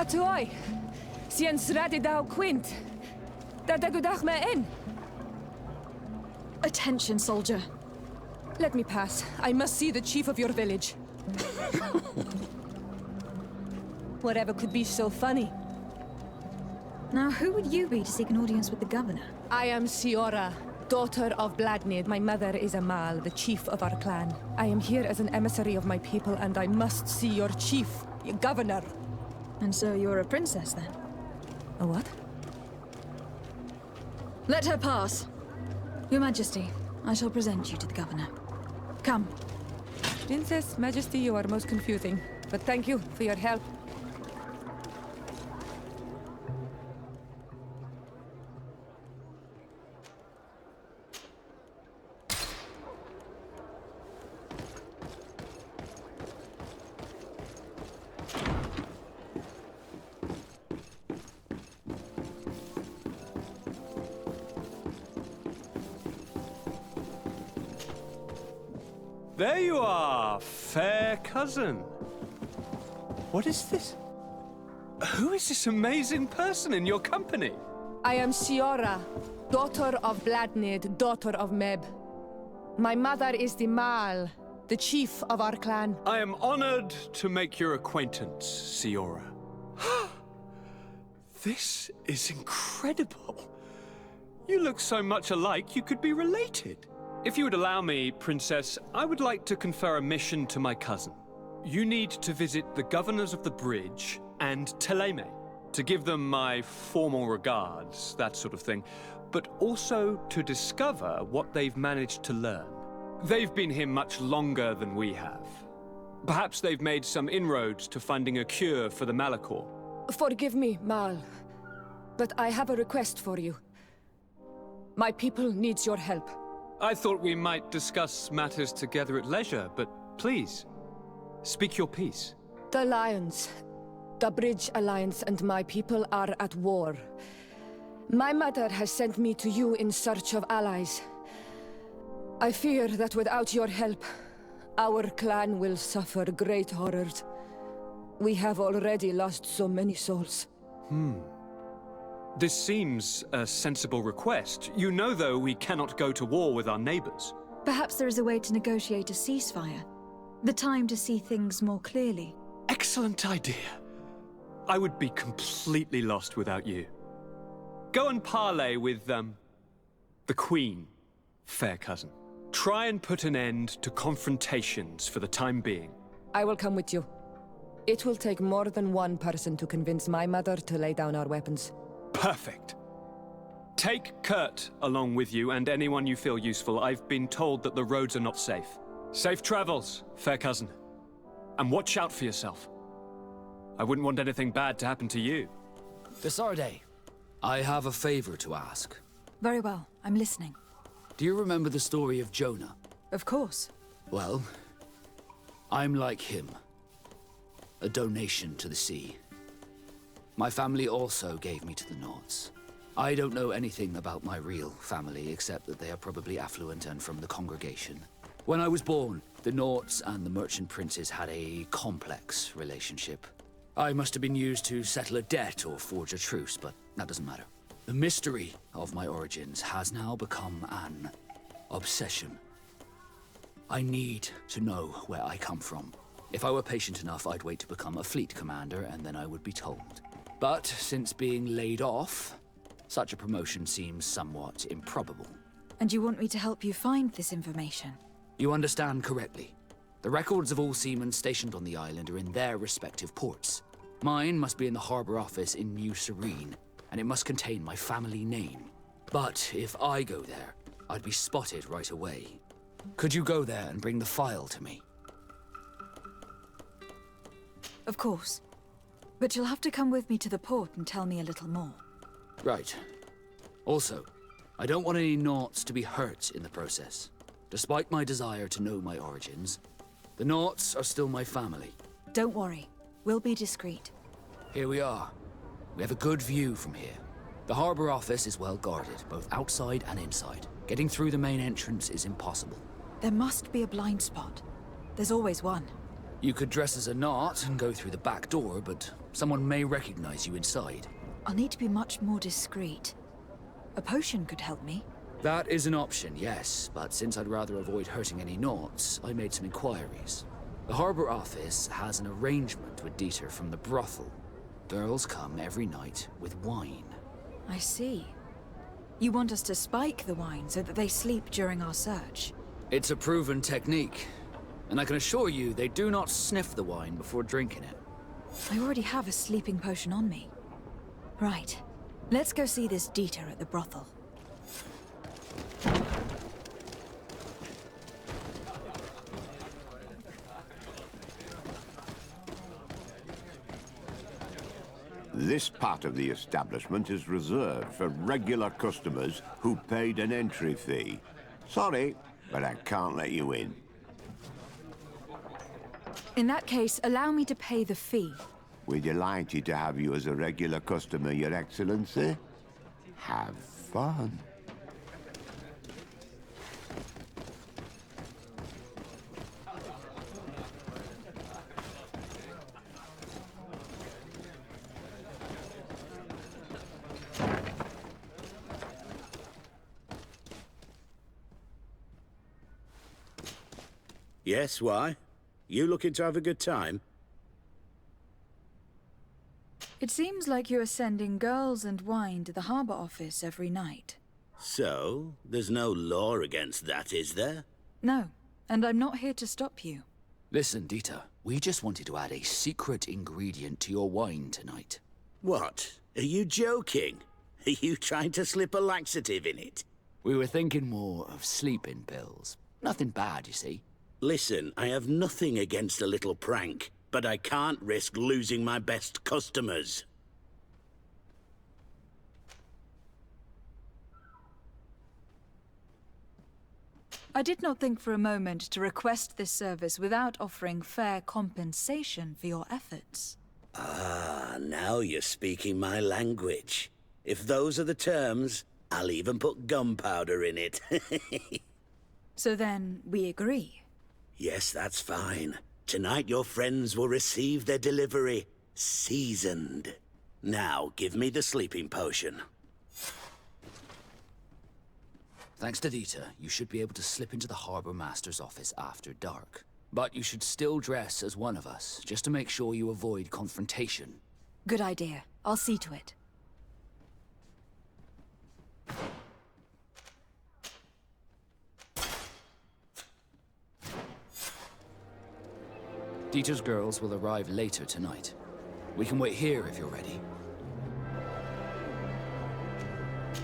Atoy, Siens Radidau Quint. Dadagudach me in. Attention, soldier. Let me pass. I must see the chief of your village. Whatever could be so funny. Now, who would you be to seek an audience with the governor? I am Siora, daughter of Bladnid. My mother is Amal, the chief of our clan. I am here as an emissary of my people, and I must see your chief, your governor. And so you're a princess, then? A what? Let her pass. Your Majesty, I shall present you to the governor. Come. Princess, Majesty, you are most confusing. But thank you for your help. There you are, fair cousin. What is this? Who is this amazing person in your company? I am Siora, daughter of Bladnid, daughter of Meb. My mother is the Mal, the chief of our clan. I am honored to make your acquaintance, Siora. This is incredible. You look so much alike you could be related. If you would allow me, Princess, I would like to confer a mission to my cousin. You need to visit the governors of the bridge and Teleme to give them my formal regards, that sort of thing, but also to discover what they've managed to learn. They've been here much longer than we have. Perhaps they've made some inroads to finding a cure for the Malachor. Forgive me, Mal, but I have a request for you. My people needs your help. I thought we might discuss matters together at leisure, but please, speak your piece. The Lions, the Bridge Alliance and my people are at war. My mother has sent me to you in search of allies. I fear that without your help, our clan will suffer great horrors. We have already lost so many souls. This seems a sensible request. You know, though, we cannot go to war with our neighbors. Perhaps there is a way to negotiate a ceasefire. The time to see things more clearly. Excellent idea. I would be completely lost without you. Go and parley with, the Queen, fair cousin. Try and put an end to confrontations for the time being. I will come with you. It will take more than one person to convince my mother to lay down our weapons. Perfect. Take Kurt along with you and anyone you feel useful. I've been told that the roads are not safe. Safe travels, fair cousin. And watch out for yourself. I wouldn't want anything bad to happen to you. Besarde, I have a favor to ask. Very well, I'm listening. Do you remember the story of Jonah? Of course. Well, I'm like him. A donation to the sea. My family also gave me to the Nords. I don't know anything about my real family, except that they are probably affluent and from the congregation. When I was born, the Nords and the merchant princes had a complex relationship. I must have been used to settle a debt or forge a truce, but that doesn't matter. The mystery of my origins has now become an obsession. I need to know where I come from. If I were patient enough, I'd wait to become a fleet commander, and then I would be told. But since being laid off, such a promotion seems somewhat improbable. And you want me to help you find this information? You understand correctly. The records of all seamen stationed on the island are in their respective ports. Mine must be in the harbor office in New Serene, and it must contain my family name. But if I go there, I'd be spotted right away. Could you go there and bring the file to me? Of course. But you'll have to come with me to the port and tell me a little more. Right. Also, I don't want any Nauts to be hurt in the process. Despite my desire to know my origins, the Nauts are still my family. Don't worry. We'll be discreet. Here we are. We have a good view from here. The harbor office is well guarded, both outside and inside. Getting through the main entrance is impossible. There must be a blind spot. There's always one. You could dress as a knot and go through the back door, but someone may recognize you inside. I'll need to be much more discreet. A potion could help me. That is an option, yes, but since I'd rather avoid hurting any knots, I made some inquiries. The harbor office has an arrangement with Dieter from the brothel. Girls come every night with wine. I see. You want us to spike the wine so that they sleep during our search? It's a proven technique, and I can assure you they do not sniff the wine before drinking it. I already have a sleeping potion on me. Right. Let's go see this Dieter at the brothel. This part of the establishment is reserved for regular customers who paid an entry fee. Sorry, but I can't let you in. In that case, allow me to pay the fee. We're delighted to have you as a regular customer, Your Excellency. Have fun. Yes, why? You looking to have a good time? It seems like you are sending girls and wine to the harbor office every night. So, there's no law against that, is there? No, and I'm not here to stop you. Listen, Dieter, we just wanted to add a secret ingredient to your wine tonight. What? Are you joking? Are you trying to slip a laxative in it? We were thinking more of sleeping pills. Nothing bad, you see. Listen, I have nothing against a little prank, but I can't risk losing my best customers. I did not think for a moment to request this service without offering fair compensation for your efforts. Ah, now you're speaking my language. If those are the terms, I'll even put gunpowder in it. So then, we agree. Yes, that's fine. Tonight your friends will receive their delivery, seasoned. Now, give me the sleeping potion. Thanks to Dieter, you should be able to slip into the Harbour Master's office after dark. But you should still dress as one of us, just to make sure you avoid confrontation. Good idea. I'll see to it. Dieter's girls will arrive later tonight. We can wait here if you're ready.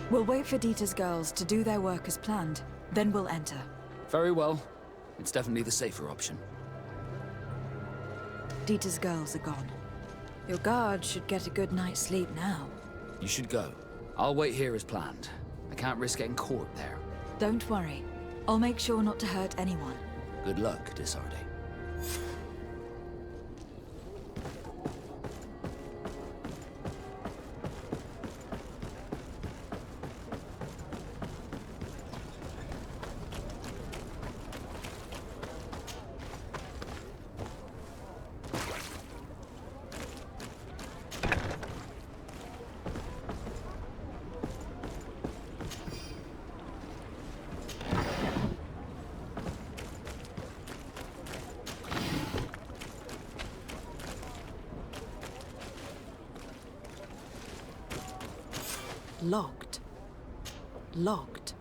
We'll wait for Dieter's girls to do their work as planned, then we'll enter. Very well. It's definitely the safer option. Dieter's girls are gone. Your guard should get a good night's sleep now. You should go. I'll wait here as planned. I can't risk getting caught there. Don't worry. I'll make sure not to hurt anyone. Good luck, Desarde. Locked. Locked.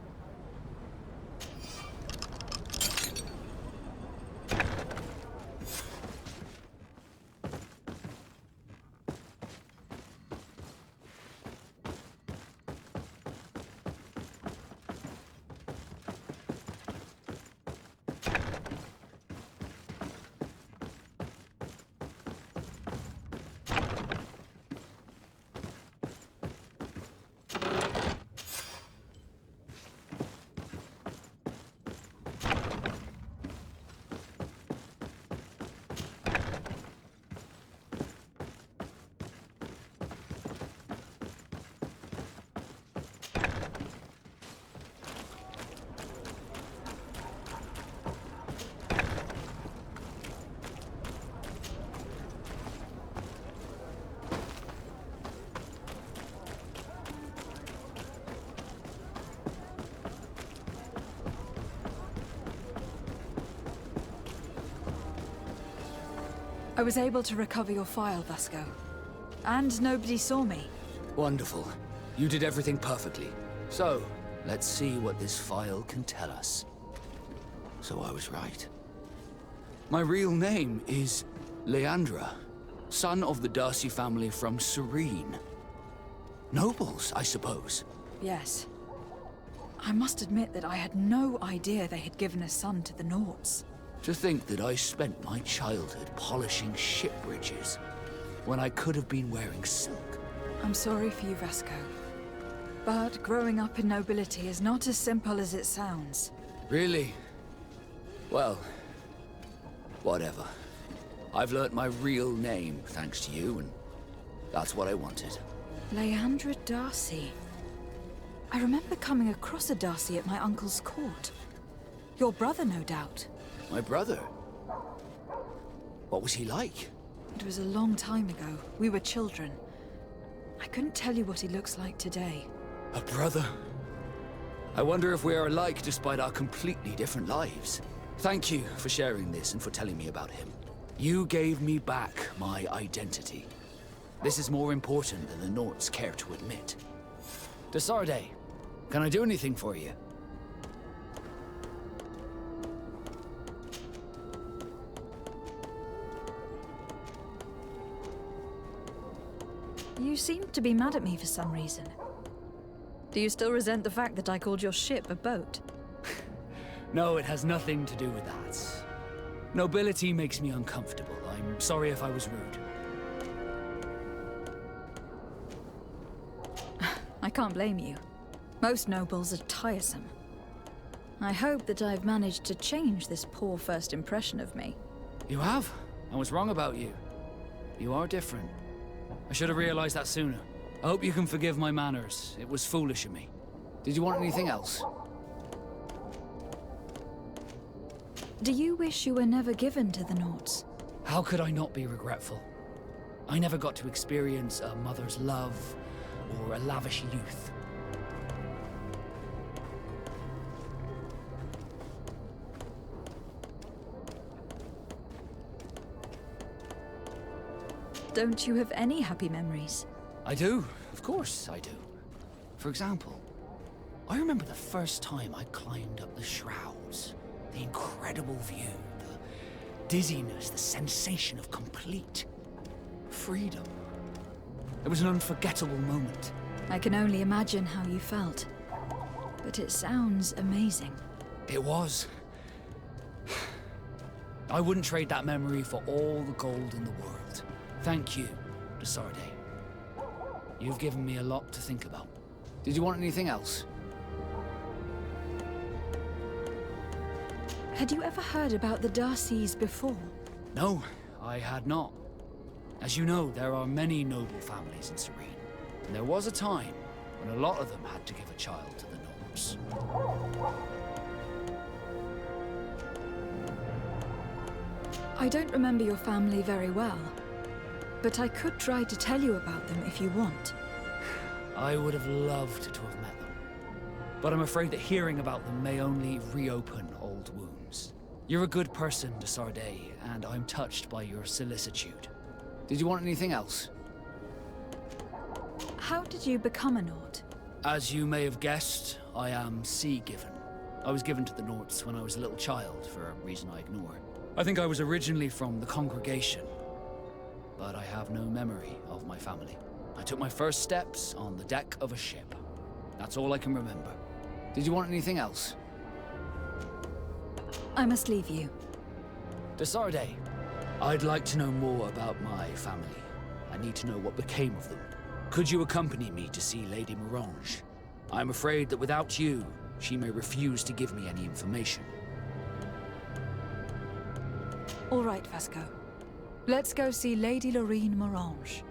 I was able to recover your file, Vasco. And nobody saw me. Wonderful. You did everything perfectly. So, let's see what this file can tell us. So I was right. My real name is Leandra, son of the Darcy family from Serene. Nobles, I suppose. Yes. I must admit that I had no idea they had given a son to the Nauts. To think that I spent my childhood polishing ship bridges when I could have been wearing silk. I'm sorry for you, Vasco. But growing up in nobility is not as simple as it sounds. Really? Well, whatever. I've learnt my real name thanks to you, and that's what I wanted. Leandra Darcy. I remember coming across a Darcy at my uncle's court. Your brother, no doubt. My brother? What was he like? It was a long time ago. We were children. I couldn't tell you what he looks like today. A brother? I wonder if we are alike despite our completely different lives. Thank you for sharing this and for telling me about him. You gave me back my identity. This is more important than the Nauts care to admit. Desarde, can I do anything for you? You seem to be mad at me for some reason. Do you still resent the fact that I called your ship a boat? No, it has nothing to do with that. Nobility makes me uncomfortable. I'm sorry if I was rude. I can't blame you. Most nobles are tiresome. I hope that I've managed to change this poor first impression of me. You have? I was wrong about you. You are different. I should have realized that sooner. I hope you can forgive my manners. It was foolish of me. Did you want anything else? Do you wish you were never given to the Nauts? How could I not be regretful? I never got to experience a mother's love or a lavish youth. Don't you have any happy memories? I do. Of course I do. For example, I remember the first time I climbed up the shrouds. The incredible view, the dizziness, the sensation of complete freedom. It was an unforgettable moment. I can only imagine how you felt. But it sounds amazing. It was. I wouldn't trade that memory for all the gold in the world. Thank you, Desarde. You've given me a lot to think about. Did you want anything else? Had you ever heard about the Darcys before? No, I had not. As you know, there are many noble families in Serene. And there was a time when a lot of them had to give a child to the Gnomes. I don't remember your family very well, but I could try to tell you about them if you want. I would have loved to have met them. But I'm afraid that hearing about them may only reopen old wounds. You're a good person, Desarde, and I'm touched by your solicitude. Did you want anything else? How did you become a Naut? As you may have guessed, I am sea-given. I was given to the Nauts when I was a little child, for a reason I ignore. I think I was originally from the congregation, but I have no memory of my family. I took my first steps on the deck of a ship. That's all I can remember. Did you want anything else? I must leave you. Desarde, I'd like to know more about my family. I need to know what became of them. Could you accompany me to see Lady Morange? I'm afraid that without you, she may refuse to give me any information. All right, Vasco. Let's go see Lady Lorraine Morange.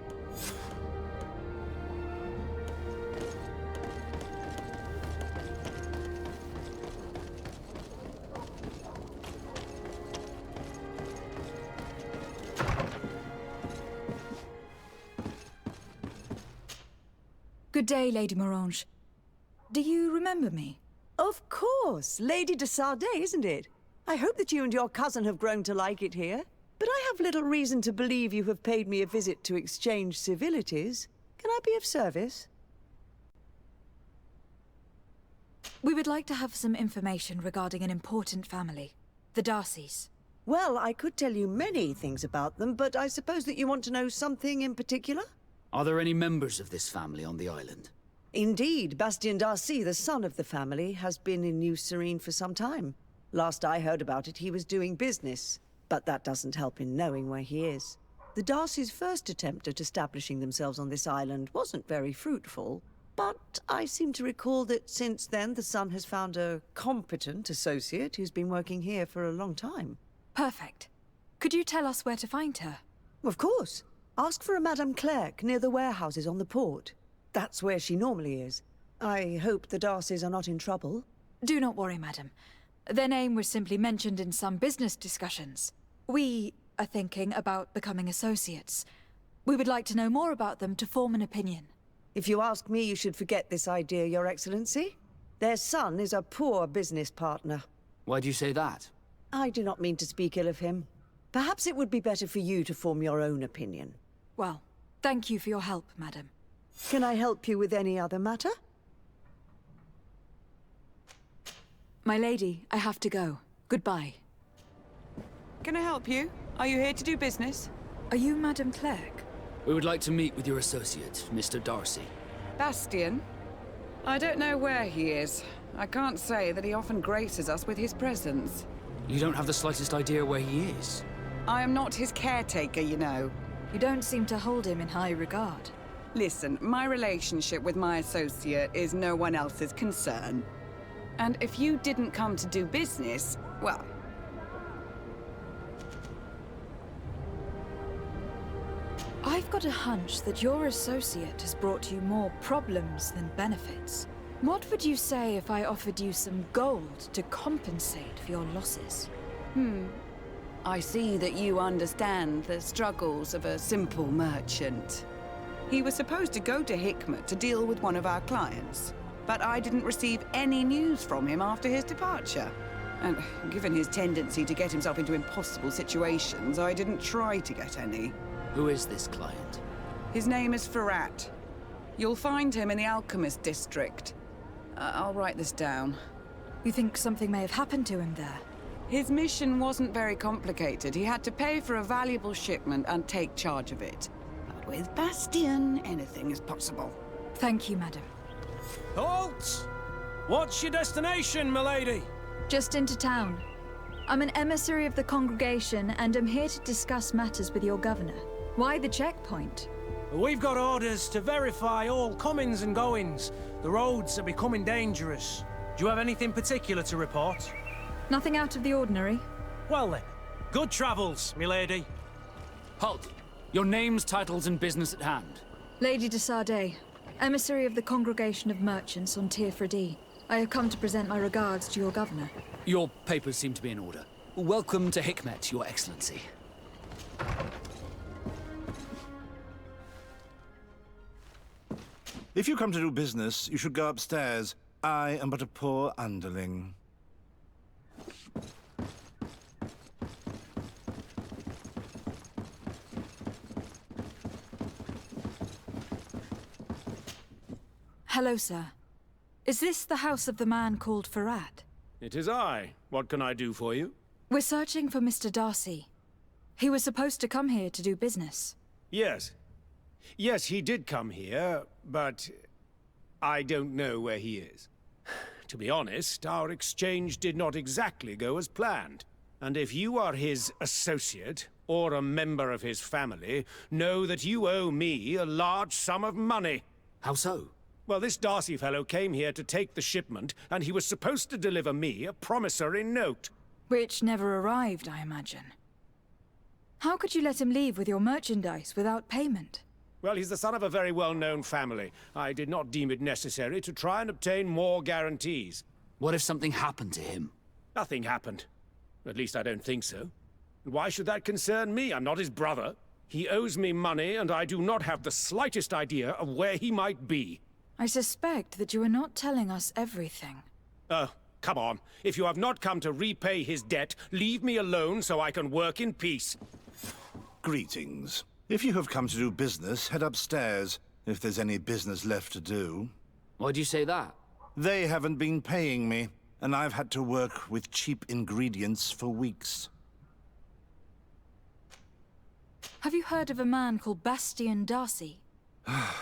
Good day, Lady Morange. Do you remember me? Of course, Lady Desarde, isn't it? I hope that you and your cousin have grown to like it here. But I have little reason to believe you have paid me a visit to exchange civilities. Can I be of service? We would like to have some information regarding an important family, the Darcys. Well, I could tell you many things about them, but I suppose that you want to know something in particular? Are there any members of this family on the island? Indeed, Bastien Darcy, the son of the family, has been in New Serene for some time. Last I heard about it, he was doing business, but that doesn't help in knowing where he is. The Darcys' first attempt at establishing themselves on this island wasn't very fruitful, but I seem to recall that since then the son has found a competent associate who's been working here for a long time. Perfect. Could you tell us where to find her? Of course. Ask for a Madame Clerc near the warehouses on the port. That's where she normally is. I hope the Darcys are not in trouble. Do not worry, madam. Their name was simply mentioned in some business discussions. We are thinking about becoming associates. We would like to know more about them to form an opinion. If you ask me, you should forget this idea, Your Excellency. Their son is a poor business partner. Why do you say that? I do not mean to speak ill of him. Perhaps it would be better for you to form your own opinion. Well, thank you for your help, madam. Can I help you with any other matter? My lady, I have to go. Goodbye. Can I help you? Are you here to do business? Are you Madame Clerc? We would like to meet with your associate, Mr. Darcy. Bastien? I don't know where he is. I can't say that he often graces us with his presence. You don't have the slightest idea where he is? I am not his caretaker, you know. You don't seem to hold him in high regard. Listen, my relationship with my associate is no one else's concern. And if you didn't come to do business, well... I've got a hunch that your associate has brought you more problems than benefits. What would you say if I offered you some gold to compensate for your losses? I see that you understand the struggles of a simple merchant. He was supposed to go to Hikmet to deal with one of our clients, but I didn't receive any news from him after his departure. And given his tendency to get himself into impossible situations, I didn't try to get any. Who is this client? His name is Ferrat. You'll find him in the Alchemist District. I'll write this down. You think something may have happened to him there? His mission wasn't very complicated. He had to pay for a valuable shipment and take charge of it. But with Bastien, anything is possible. Thank you, madam. Halt! What's your destination, milady? Just into town. I'm an emissary of the congregation and am here to discuss matters with your governor. Why the checkpoint? We've got orders to verify all comings and goings. The roads are becoming dangerous. Do you have anything particular to report? Nothing out of the ordinary. Well then, good travels, milady. Halt! Your names, titles, and business at hand. Lady de Sardet, emissary of the congregation of merchants on Tirfredi. I have come to present my regards to your governor. Your papers seem to be in order. Welcome to Hikmet, Your Excellency. If you come to do business, you should go upstairs. I am but a poor underling. Hello, sir. Is this the house of the man called Ferrat? It is I. What can I do for you? We're searching for Mr. Darcy. He was supposed to come here to do business. Yes. Yes, he did come here, but I don't know where he is. To be honest, our exchange did not exactly go as planned. And if you are his associate, or a member of his family, know that you owe me a large sum of money. How so? Well, this Darcy fellow came here to take the shipment, and he was supposed to deliver me a promissory note. Which never arrived, I imagine. How could you let him leave with your merchandise without payment? Well, he's the son of a very well-known family. I did not deem it necessary to try and obtain more guarantees. What if something happened to him? Nothing happened. At least I don't think so. And why should that concern me? I'm not his brother. He owes me money, and I do not have the slightest idea of where he might be. I suspect that you are not telling us everything. Come on. If you have not come to repay his debt, leave me alone so I can work in peace. Greetings. If you have come to do business, head upstairs, if there's any business left to do. Why'd you say that? They haven't been paying me, and I've had to work with cheap ingredients for weeks. Have you heard of a man called Bastian Darcy?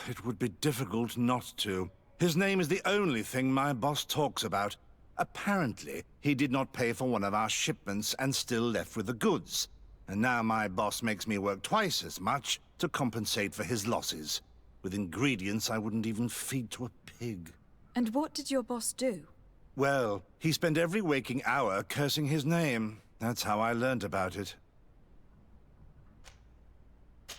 It would be difficult not to. His name is the only thing my boss talks about. Apparently, he did not pay for one of our shipments and still left with the goods. And now my boss makes me work twice as much to compensate for his losses. With ingredients I wouldn't even feed to a pig. And what did your boss do? Well, he spent every waking hour cursing his name. That's how I learned about it.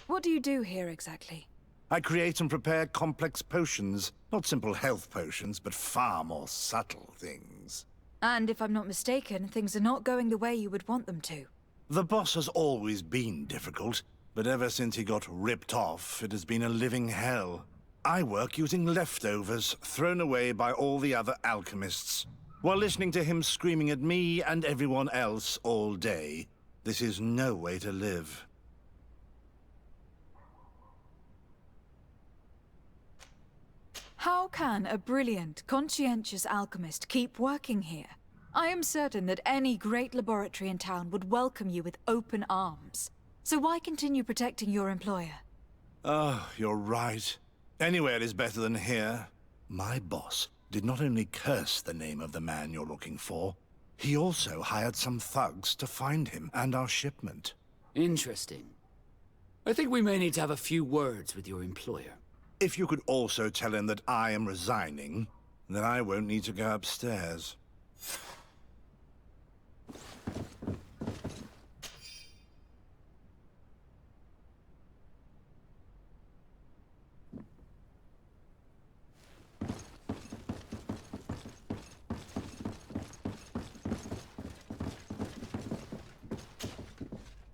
What do you do here exactly? I create and prepare complex potions. Not simple health potions, but far more subtle things. And if I'm not mistaken, things are not going the way you would want them to. The boss has always been difficult, but ever since he got ripped off, it has been a living hell. I work using leftovers thrown away by all the other alchemists, while listening to him screaming at me and everyone else all day. This is no way to live. How can a brilliant, conscientious alchemist keep working here? I am certain that any great laboratory in town would welcome you with open arms. So why continue protecting your employer? Oh, you're right. Anywhere is better than here. My boss did not only curse the name of the man you're looking for, he also hired some thugs to find him and our shipment. Interesting. I think we may need to have a few words with your employer. If you could also tell him that I am resigning, then I won't need to go upstairs.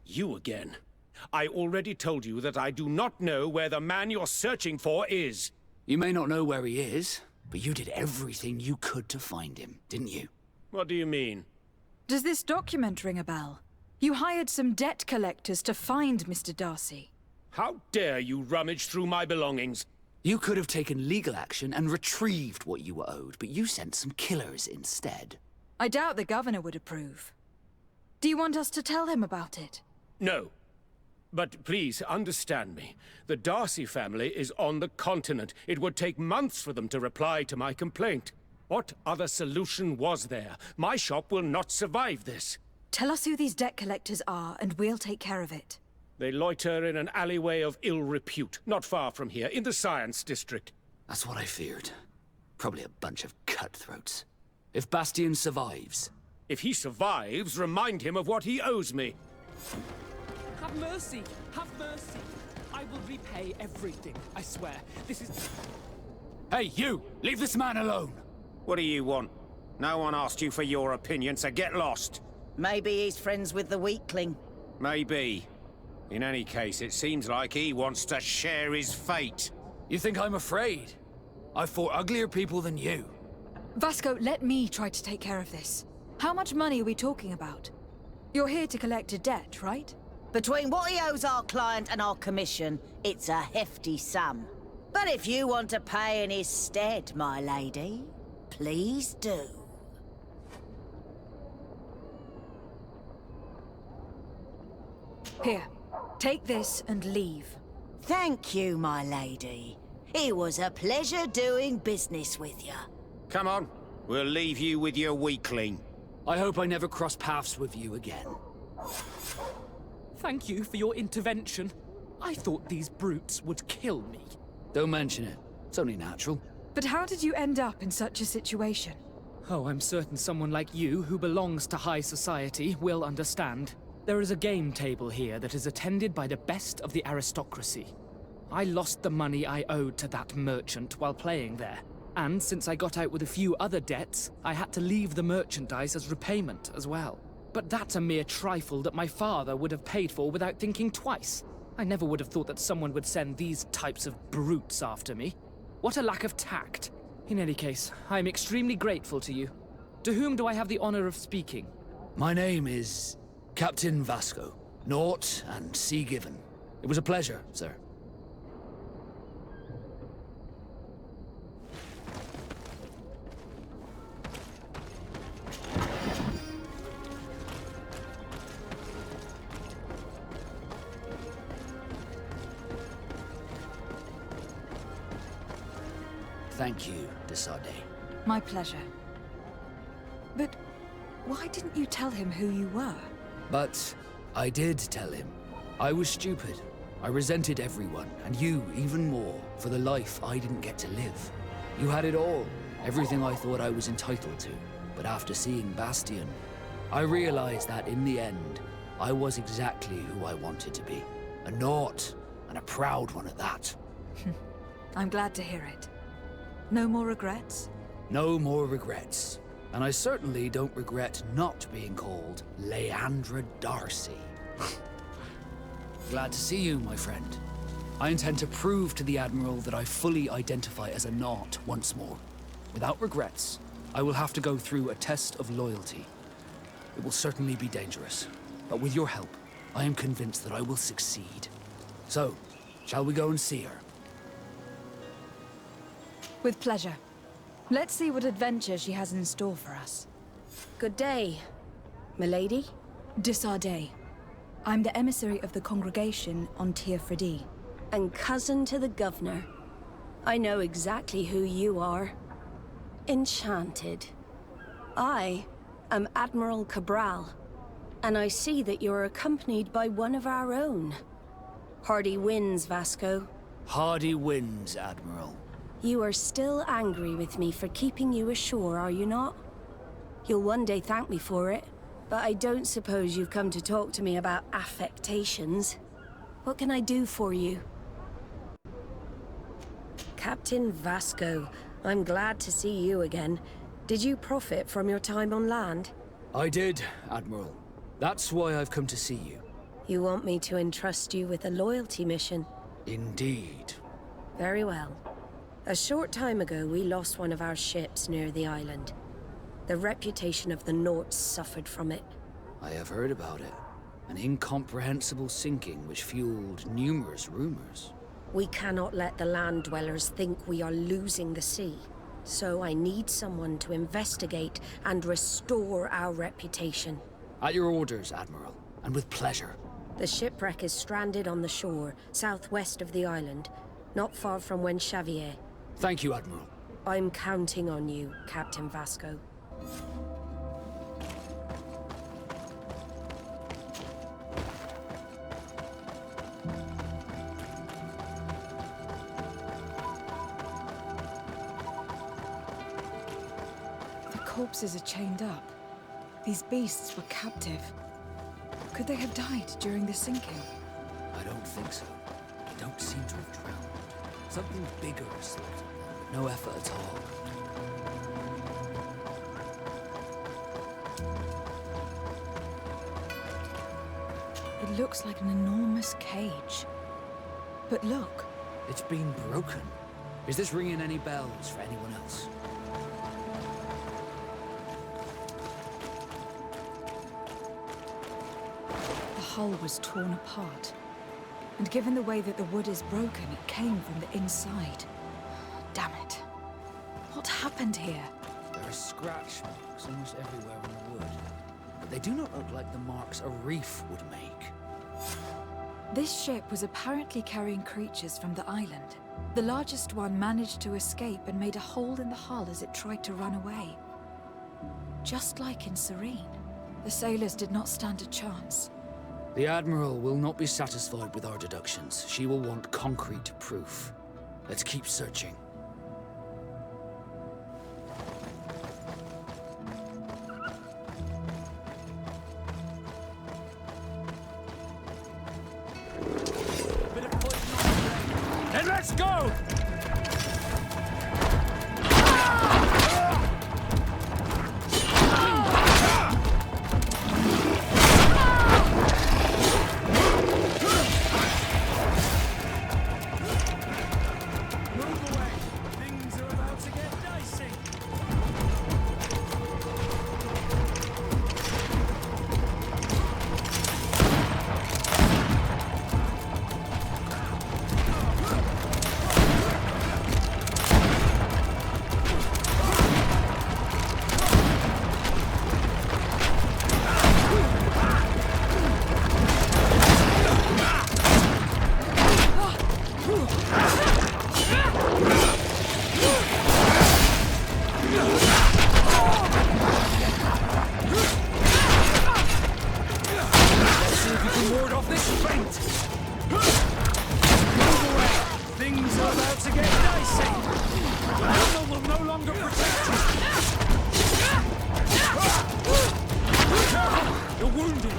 You again. I already told you that I do not know where the man you're searching for is. You may not know where he is, but you did everything you could to find him, didn't you? What do you mean? Does this document ring a bell? You hired some debt collectors to find Mr. Darcy. How dare you rummage through my belongings? You could have taken legal action and retrieved what you were owed, but you sent some killers instead. I doubt the governor would approve. Do you want us to tell him about it? No. But please, understand me. The Darcy family is on the continent. It would take months for them to reply to my complaint. What other solution was there? My shop will not survive this. Tell us who these debt collectors are, and we'll take care of it. They loiter in an alleyway of ill repute, not far from here, in the Science District. That's what I feared. Probably a bunch of cutthroats. If Bastian survives... If he survives, remind him of what he owes me. Have mercy! Have mercy! I will repay everything, I swear. This is... Hey, you! Leave this man alone! What do you want? No one asked you for your opinion, so get lost. Maybe he's friends with the weakling. Maybe. In any case, it seems like he wants to share his fate. You think I'm afraid? I fought uglier people than you. Vasco, let me try to take care of this. How much money are we talking about? You're here to collect a debt, right? Between what he owes our client and our commission, it's a hefty sum. But if you want to pay in his stead, my lady, please do. Here, take this and leave. Thank you, my lady. It was a pleasure doing business with you. Come on, we'll leave you with your weakling. I hope I never cross paths with you again. Thank you for your intervention. I thought these brutes would kill me. Don't mention it. It's only natural. But how did you end up in such a situation? Oh, I'm certain someone like you, who belongs to high society, will understand. There is a game table here that is attended by the best of the aristocracy. I lost the money I owed to that merchant while playing there. And since I got out with a few other debts, I had to leave the merchandise as repayment as well. But that's a mere trifle that my father would have paid for without thinking twice. I never would have thought that someone would send these types of brutes after me. What a lack of tact. In any case, I'm extremely grateful to you. To whom do I have the honor of speaking? My name is Captain Vasco. Naught and sea given. It was a pleasure, sir. Thank you, Desade. My pleasure. But why didn't you tell him who you were? But I did tell him. I was stupid. I resented everyone, and you even more, for the life I didn't get to live. You had it all, everything I thought I was entitled to. But after seeing Bastion, I realized that in the end, I was exactly who I wanted to be. A naught, and a proud one at that. I'm glad to hear it. No more regrets? No more regrets. And I certainly don't regret not being called Leandra Darcy. Glad to see you, my friend. I intend to prove to the Admiral that I fully identify as a naught once more. Without regrets, I will have to go through a test of loyalty. It will certainly be dangerous, but with your help, I am convinced that I will succeed. So, shall we go and see her? With pleasure. Let's see what adventure she has in store for us. Good day, milady. Desade. I'm the emissary of the congregation on Teofredi. And cousin to the governor. I know exactly who you are. Enchanted. I am Admiral Cabral, and I see that you're accompanied by one of our own. Hardy winds, Vasco. Hardy winds, Admiral. You are still angry with me for keeping you ashore, are you not? You'll one day thank me for it, but I don't suppose you've come to talk to me about affectations. What can I do for you? Captain Vasco, I'm glad to see you again. Did you profit from your time on land? I did, Admiral. That's why I've come to see you. You want me to entrust you with a loyalty mission? Indeed. Very well. A short time ago, we lost one of our ships near the island. The reputation of the Norts suffered from it. I have heard about it. An incomprehensible sinking which fueled numerous rumors. We cannot let the land dwellers think we are losing the sea. So I need someone to investigate and restore our reputation. At your orders, Admiral, and with pleasure. The shipwreck is stranded on the shore, southwest of the island, not far from Xavier. Thank you, Admiral. I'm counting on you, Captain Vasco. The corpses are chained up. These beasts were captive. Could they have died during the sinking? I don't think so. They don't seem to have drowned. Something bigger slaughtered them, but no effort at all. It looks like an enormous cage. But look. It's been broken. Is this ringing any bells for anyone else? The hull was torn apart. And given the way that the wood is broken, it came from the inside. Damn it. What happened here? There are scratch marks almost everywhere on the wood. But they do not look like the marks a reef would make. This ship was apparently carrying creatures from the island. The largest one managed to escape and made a hole in the hull as it tried to run away. Just like in Serene. The sailors did not stand a chance. The Admiral will not be satisfied with our deductions. She will want concrete proof. Let's keep searching. Then let's go! about to get dicey. The armor will no longer protect you. Be careful! You're wounded.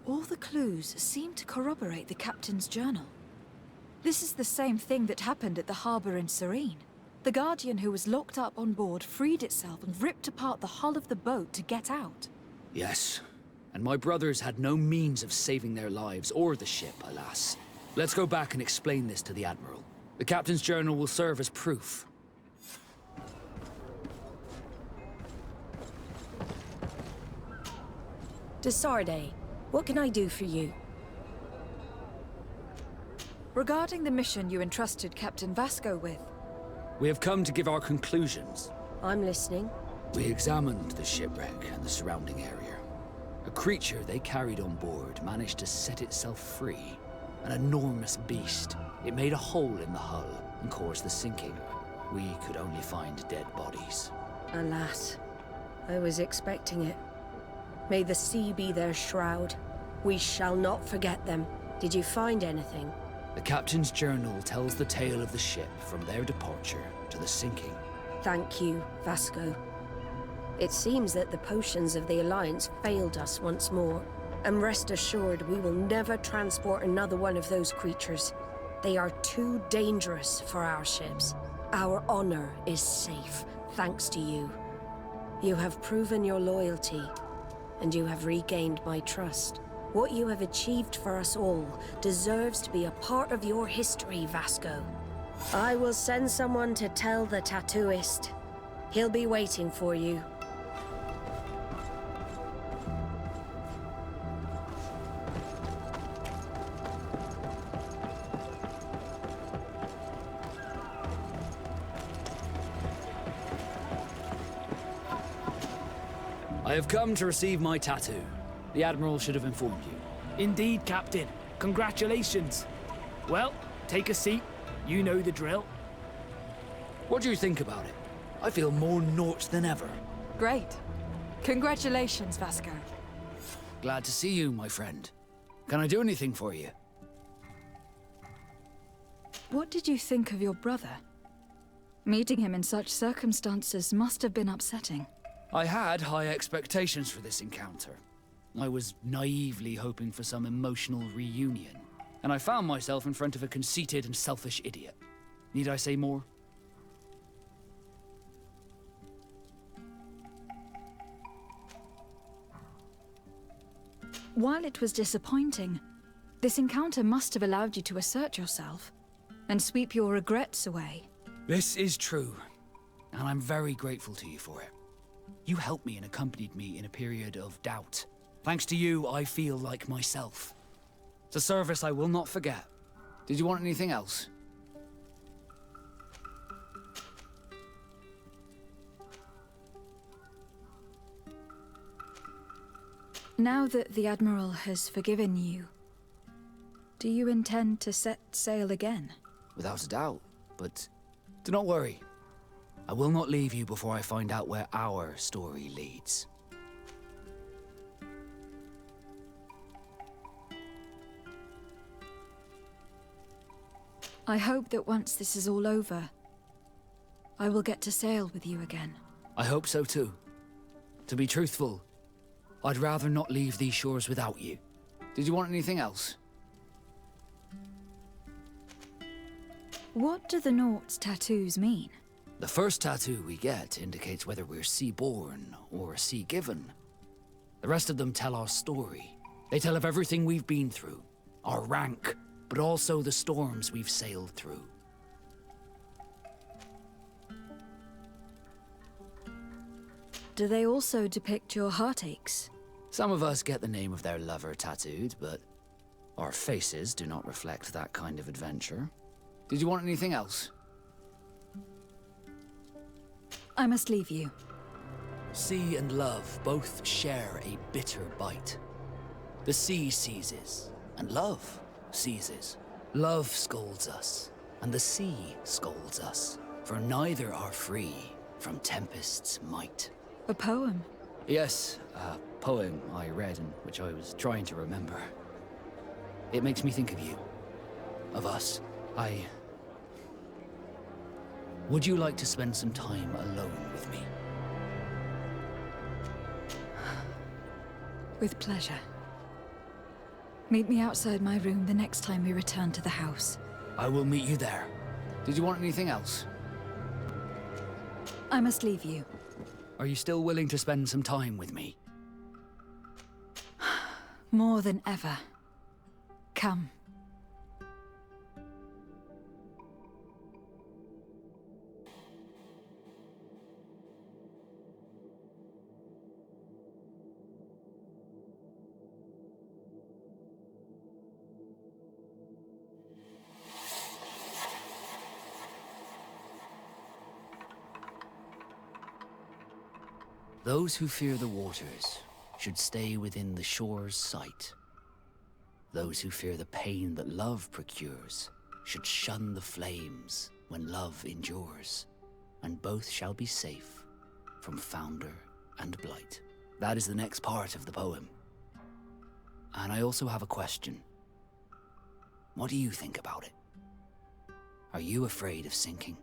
All the clues seem to corroborate the captain's journal. This is the same thing that happened at the harbour in Serene. The Guardian who was locked up on board freed itself and ripped apart the hull of the boat to get out. Yes, and my brothers had no means of saving their lives or the ship, alas. Let's go back and explain this to the Admiral. The captain's journal will serve as proof. Desarde, what can I do for you? Regarding the mission you entrusted Captain Vasco with. We have come to give our conclusions. I'm listening. We examined the shipwreck and the surrounding area. A creature they carried on board managed to set itself free. An enormous beast. It made a hole in the hull and caused the sinking. We could only find dead bodies. Alas, I was expecting it. May the sea be their shroud. We shall not forget them. Did you find anything? The captain's journal tells the tale of the ship from their departure to the sinking. Thank you, Vasco. It seems that the potions of the Alliance failed us once more. And rest assured, we will never transport another one of those creatures. They are too dangerous for our ships. Our honor is safe, thanks to you. You have proven your loyalty, and you have regained my trust. What you have achieved for us all deserves to be a part of your history, Vasco. I will send someone to tell the tattooist. He'll be waiting for you. I have come to receive my tattoo. The Admiral should have informed you. Indeed, Captain. Congratulations. Well, take a seat. You know the drill. What do you think about it? I feel more Nort than ever. Great. Congratulations, Vasco. Glad to see you, my friend. Can I do anything for you? What did you think of your brother? Meeting him in such circumstances must have been upsetting. I had high expectations for this encounter. I was naively hoping for some emotional reunion, and I found myself in front of a conceited and selfish idiot. Need I say more? While it was disappointing, this encounter must have allowed you to assert yourself and sweep your regrets away. This is true, and I'm very grateful to you for it. You helped me and accompanied me in a period of doubt. Thanks to you, I feel like myself. It's a service I will not forget. Did you want anything else? Now that the Admiral has forgiven you, do you intend to set sail again? Without a doubt, but do not worry. I will not leave you before I find out where our story leads. I hope that once this is all over, I will get to sail with you again. I hope so too. To be truthful, I'd rather not leave these shores without you. Did you want anything else? What do the Nort's tattoos mean? The first tattoo we get indicates whether we're sea-born or sea-given. The rest of them tell our story. They tell of everything we've been through, our rank, but also the storms we've sailed through. Do they also depict your heartaches? Some of us get the name of their lover tattooed, but our faces do not reflect that kind of adventure. Did you want anything else? I must leave you. Sea and love both share a bitter bite. The sea seizes, And love seizes. Love scolds us, and the sea scolds us, for neither are free from tempest's might. A poem? Yes, a poem I read and which I was trying to remember. It makes me think of you. Of us. Would you like to spend some time alone with me? With pleasure. Meet me outside my room the next time we return to the house. I will meet you there. Did you want anything else? I must leave you. Are you still willing to spend some time with me? More than ever. Come. Those who fear the waters should stay within the shore's sight. Those who fear the pain that love procures should shun the flames when love endures, and both shall be safe from founder and blight. That is the next part of the poem. And I also have a question. What do you think about it? Are you afraid of sinking?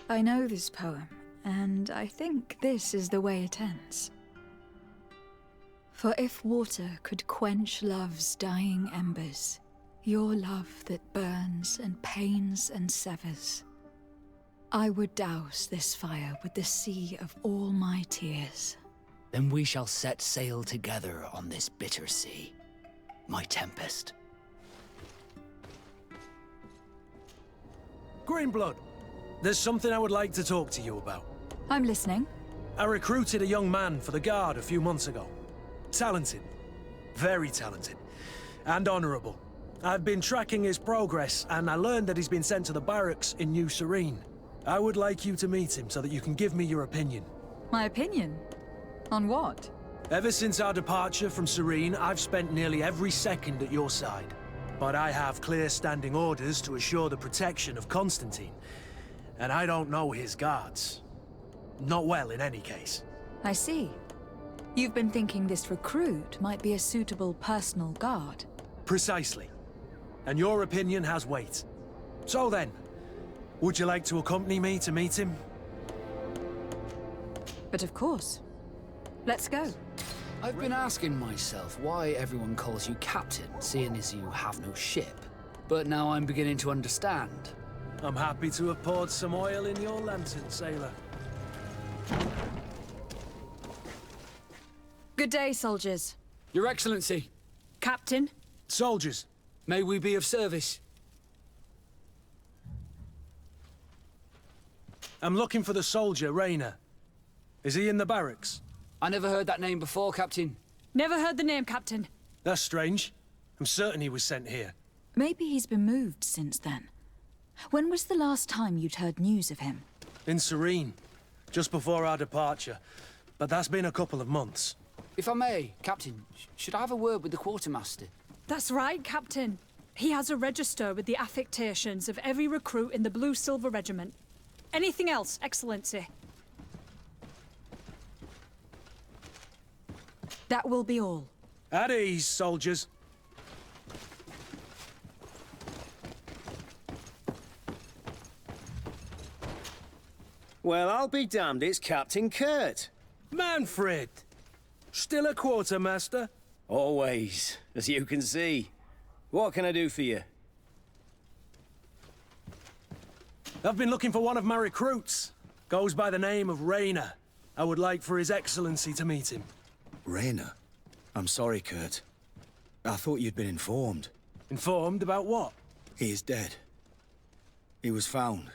I know this poem, and I think this is the way it ends. For if water could quench love's dying embers, your love that burns and pains and severs, I would douse this fire with the sea of all my tears. Then we shall set sail together on this bitter sea, my tempest. Greenblood, there's something I would like to talk to you about. I'm listening. I recruited a young man for the Guard a few months ago. Talented. Very talented. And honorable. I've been tracking his progress, and I learned that he's been sent to the barracks in New Serene. I would like you to meet him so that you can give me your opinion. My opinion? On what? Ever since our departure from Serene, I've spent nearly every second at your side. But I have clear standing orders to assure the protection of Constantine. And I don't know his guards. Not well, in any case. I see. You've been thinking this recruit might be a suitable personal guard. Precisely. And your opinion has weight. So then, would you like to accompany me to meet him? But of course. Let's go. I've been asking myself why everyone calls you captain, seeing as you have no ship. But now I'm beginning to understand. I'm happy to have poured some oil in your lantern, sailor. Good day, soldiers. Your Excellency. Captain. Soldiers. May we be of service? I'm looking for the soldier, Rayner. Is he in the barracks? I never heard that name before, Captain. Never heard the name, Captain. That's strange. I'm certain he was sent here. Maybe he's been moved since then. When was the last time you'd heard news of him? In Serene. Just before our departure. But that's been a couple of months. If I may, Captain, should I have a word with the quartermaster? That's right, Captain. He has a register with the affectations of every recruit in the Blue-Silver Regiment. Anything else, Excellency? That will be all. At ease, soldiers. Well, I'll be damned, it's Captain Kurt. Manfred! Still a quartermaster? Always, as you can see. What can I do for you? I've been looking for one of my recruits. Goes by the name of Rayner. I would like for His Excellency to meet him. Rayner? I'm sorry, Kurt. I thought you'd been informed. Informed about what? He is dead. He was found,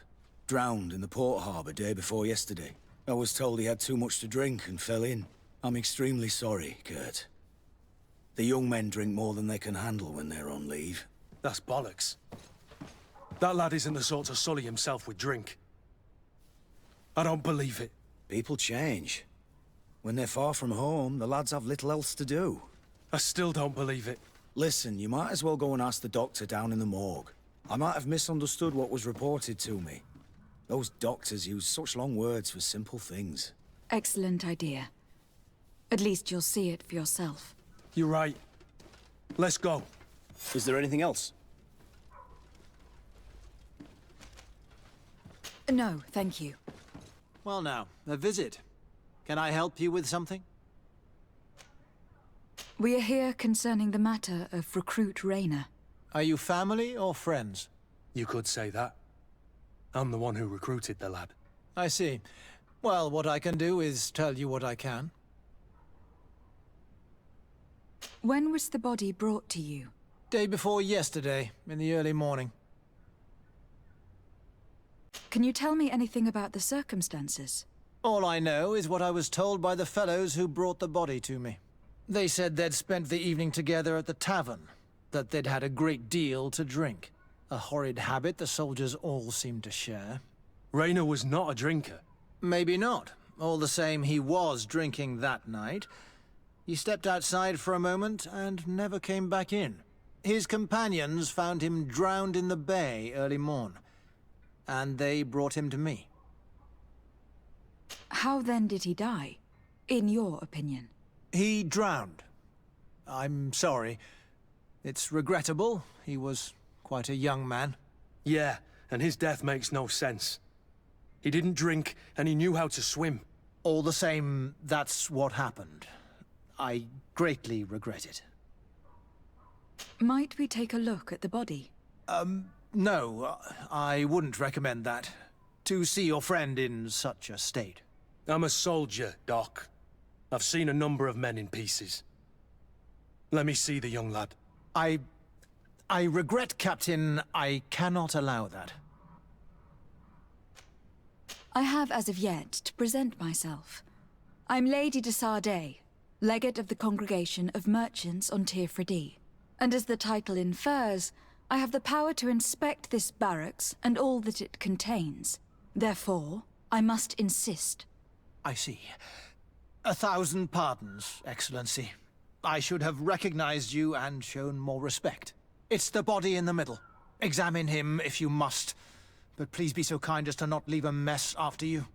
drowned in the port harbour day before yesterday. I was told he had too much to drink and fell in. I'm extremely sorry, Kurt. The young men drink more than they can handle when they're on leave. That's bollocks. That lad isn't the sort to sully himself with drink. I don't believe it. People change. When they're far from home, the lads have little else to do. I still don't believe it. Listen, you might as well go and ask the doctor down in the morgue. I might have misunderstood what was reported to me. Those doctors use such long words for simple things. Excellent idea. At least you'll see it for yourself. You're right. Let's go. Is there anything else? No, thank you. Well now, a visit. Can I help you with something? We are here concerning the matter of Recruit Rayner. Are you family or friends? You could say that. I'm the one who recruited the lad. I see. Well, what I can do is tell you what I can. When was the body brought to you? Day before yesterday, in the early morning. Can you tell me anything about the circumstances? All I know is what I was told by the fellows who brought the body to me. They said they'd spent the evening together at the tavern, that they'd had a great deal to drink. A horrid habit the soldiers all seemed to share. Rayner was not a drinker. Maybe not. All the same, he was drinking that night. He stepped outside for a moment and never came back in. His companions found him drowned in the bay early morn, and they brought him to me. How then did he die, in your opinion? He drowned. I'm sorry. It's regrettable. He was quite a young man. Yeah, and his death makes no sense. He didn't drink, and he knew how to swim. All the same, that's what happened. I greatly regret it. Might we take a look at the body? No, I wouldn't recommend that. To see your friend in such a state. I'm a soldier, Doc. I've seen a number of men in pieces. Let me see the young lad. I regret, Captain. I cannot allow that. I have as of yet to present myself. I'm Lady de Sardet, legate of the Congregation of Merchants on Tirfredi. And as the title infers, I have the power to inspect this barracks and all that it contains. Therefore, I must insist. I see. 1,000 pardons, Excellency. I should have recognized you and shown more respect. It's the body in the middle. Examine him if you must, but please be so kind as to not leave a mess after you.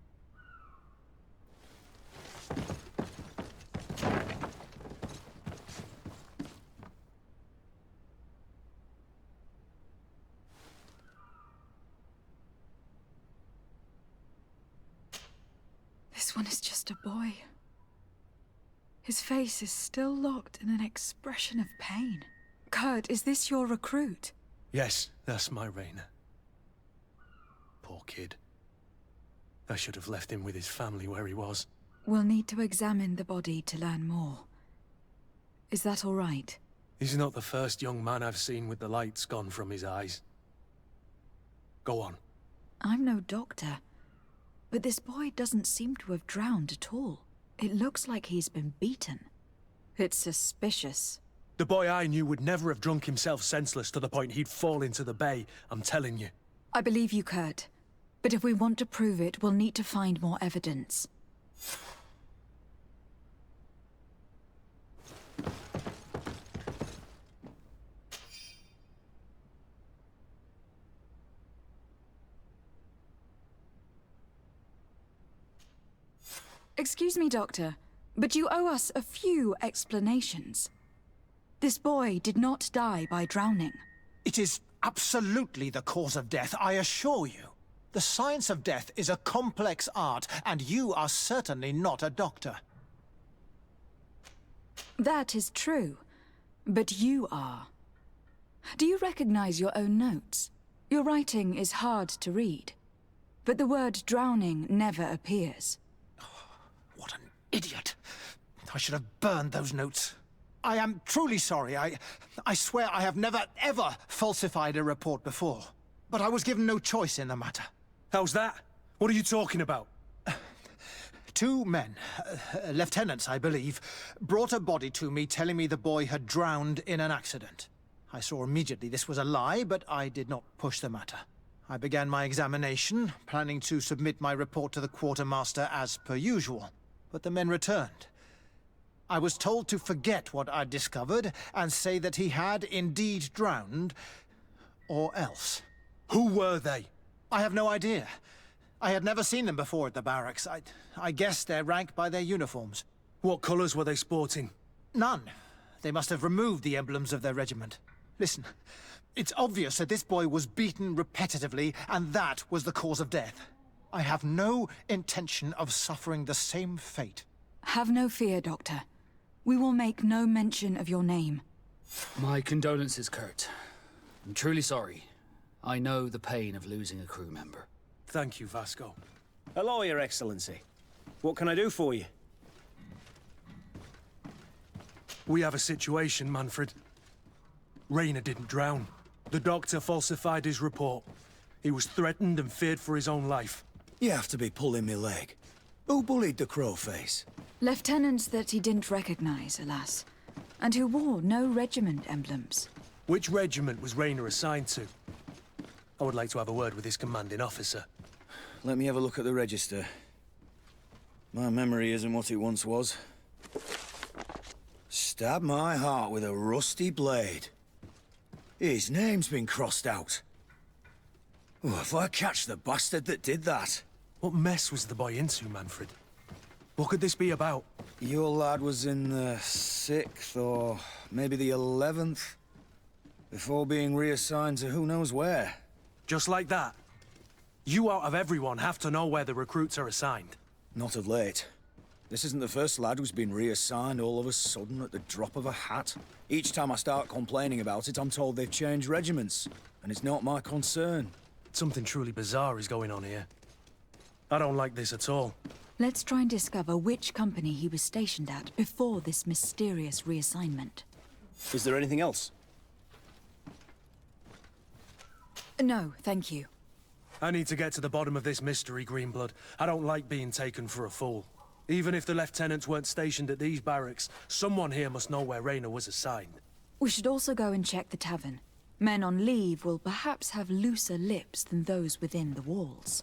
This one is just a boy. His face is still locked in an expression of pain. Kurt, is this your recruit? Yes, that's my Rayner. Poor kid. I should have left him with his family where he was. We'll need to examine the body to learn more. Is that all right? He's not the first young man I've seen with the lights gone from his eyes. Go on. I'm no doctor, but this boy doesn't seem to have drowned at all. It looks like he's been beaten. It's suspicious. The boy I knew would never have drunk himself senseless to the point he'd fall into the bay, I'm telling you. I believe you, Kurt. But if we want to prove it, we'll need to find more evidence. Excuse me, Doctor, but you owe us a few explanations. This boy did not die by drowning. It is absolutely the cause of death, I assure you. The science of death is a complex art, and you are certainly not a doctor. That is true, but you are. Do you recognize your own notes? Your writing is hard to read, but the word drowning never appears. What an idiot. I should have burned those notes. I am truly sorry. I swear I have never, ever falsified a report before. But I was given no choice in the matter. How's that? What are you talking about? 2 men, lieutenants, I believe, brought a body to me telling me the boy had drowned in an accident. I saw immediately this was a lie, but I did not push the matter. I began my examination, planning to submit my report to the quartermaster as per usual. But the men returned. I was told to forget what I'd discovered and say that he had indeed drowned, or else. Who were they? I have no idea. I had never seen them before at the barracks. I guess they're ranked by their uniforms. What colours were they sporting? None. They must have removed the emblems of their regiment. Listen, it's obvious that this boy was beaten repetitively, and that was the cause of death. I have no intention of suffering the same fate. Have no fear, Doctor. We will make no mention of your name. My condolences, Kurt. I'm truly sorry. I know the pain of losing a crew member. Thank you, Vasco. Hello, Your Excellency. What can I do for you? We have a situation, Manfred. Rainer didn't drown. The doctor falsified his report. He was threatened and feared for his own life. You have to be pulling me leg. Who bullied the crowface? Lieutenants that he didn't recognize, alas, and who wore no regiment emblems. Which regiment was Rainer assigned to? I would like to have a word with his commanding officer. Let me have a look at the register. My memory isn't what it once was. Stab my heart with a rusty blade. His name's been crossed out. Oh, if I catch the bastard that did that. What mess was the boy into, Manfred? What could this be about? Your lad was in the 6th or maybe the 11th, before being reassigned to who knows where. Just like that? You out of everyone have to know where the recruits are assigned. Not of late. This isn't the first lad who's been reassigned all of a sudden at the drop of a hat. Each time I start complaining about it, I'm told they've changed regiments, and it's not my concern. Something truly bizarre is going on here. I don't like this at all. Let's try and discover which company he was stationed at before this mysterious reassignment. Is there anything else? No, thank you. I need to get to the bottom of this mystery, Greenblood. I don't like being taken for a fool. Even if the lieutenants weren't stationed at these barracks, someone here must know where Rainer was assigned. We should also go and check the tavern. Men on leave will perhaps have looser lips than those within the walls.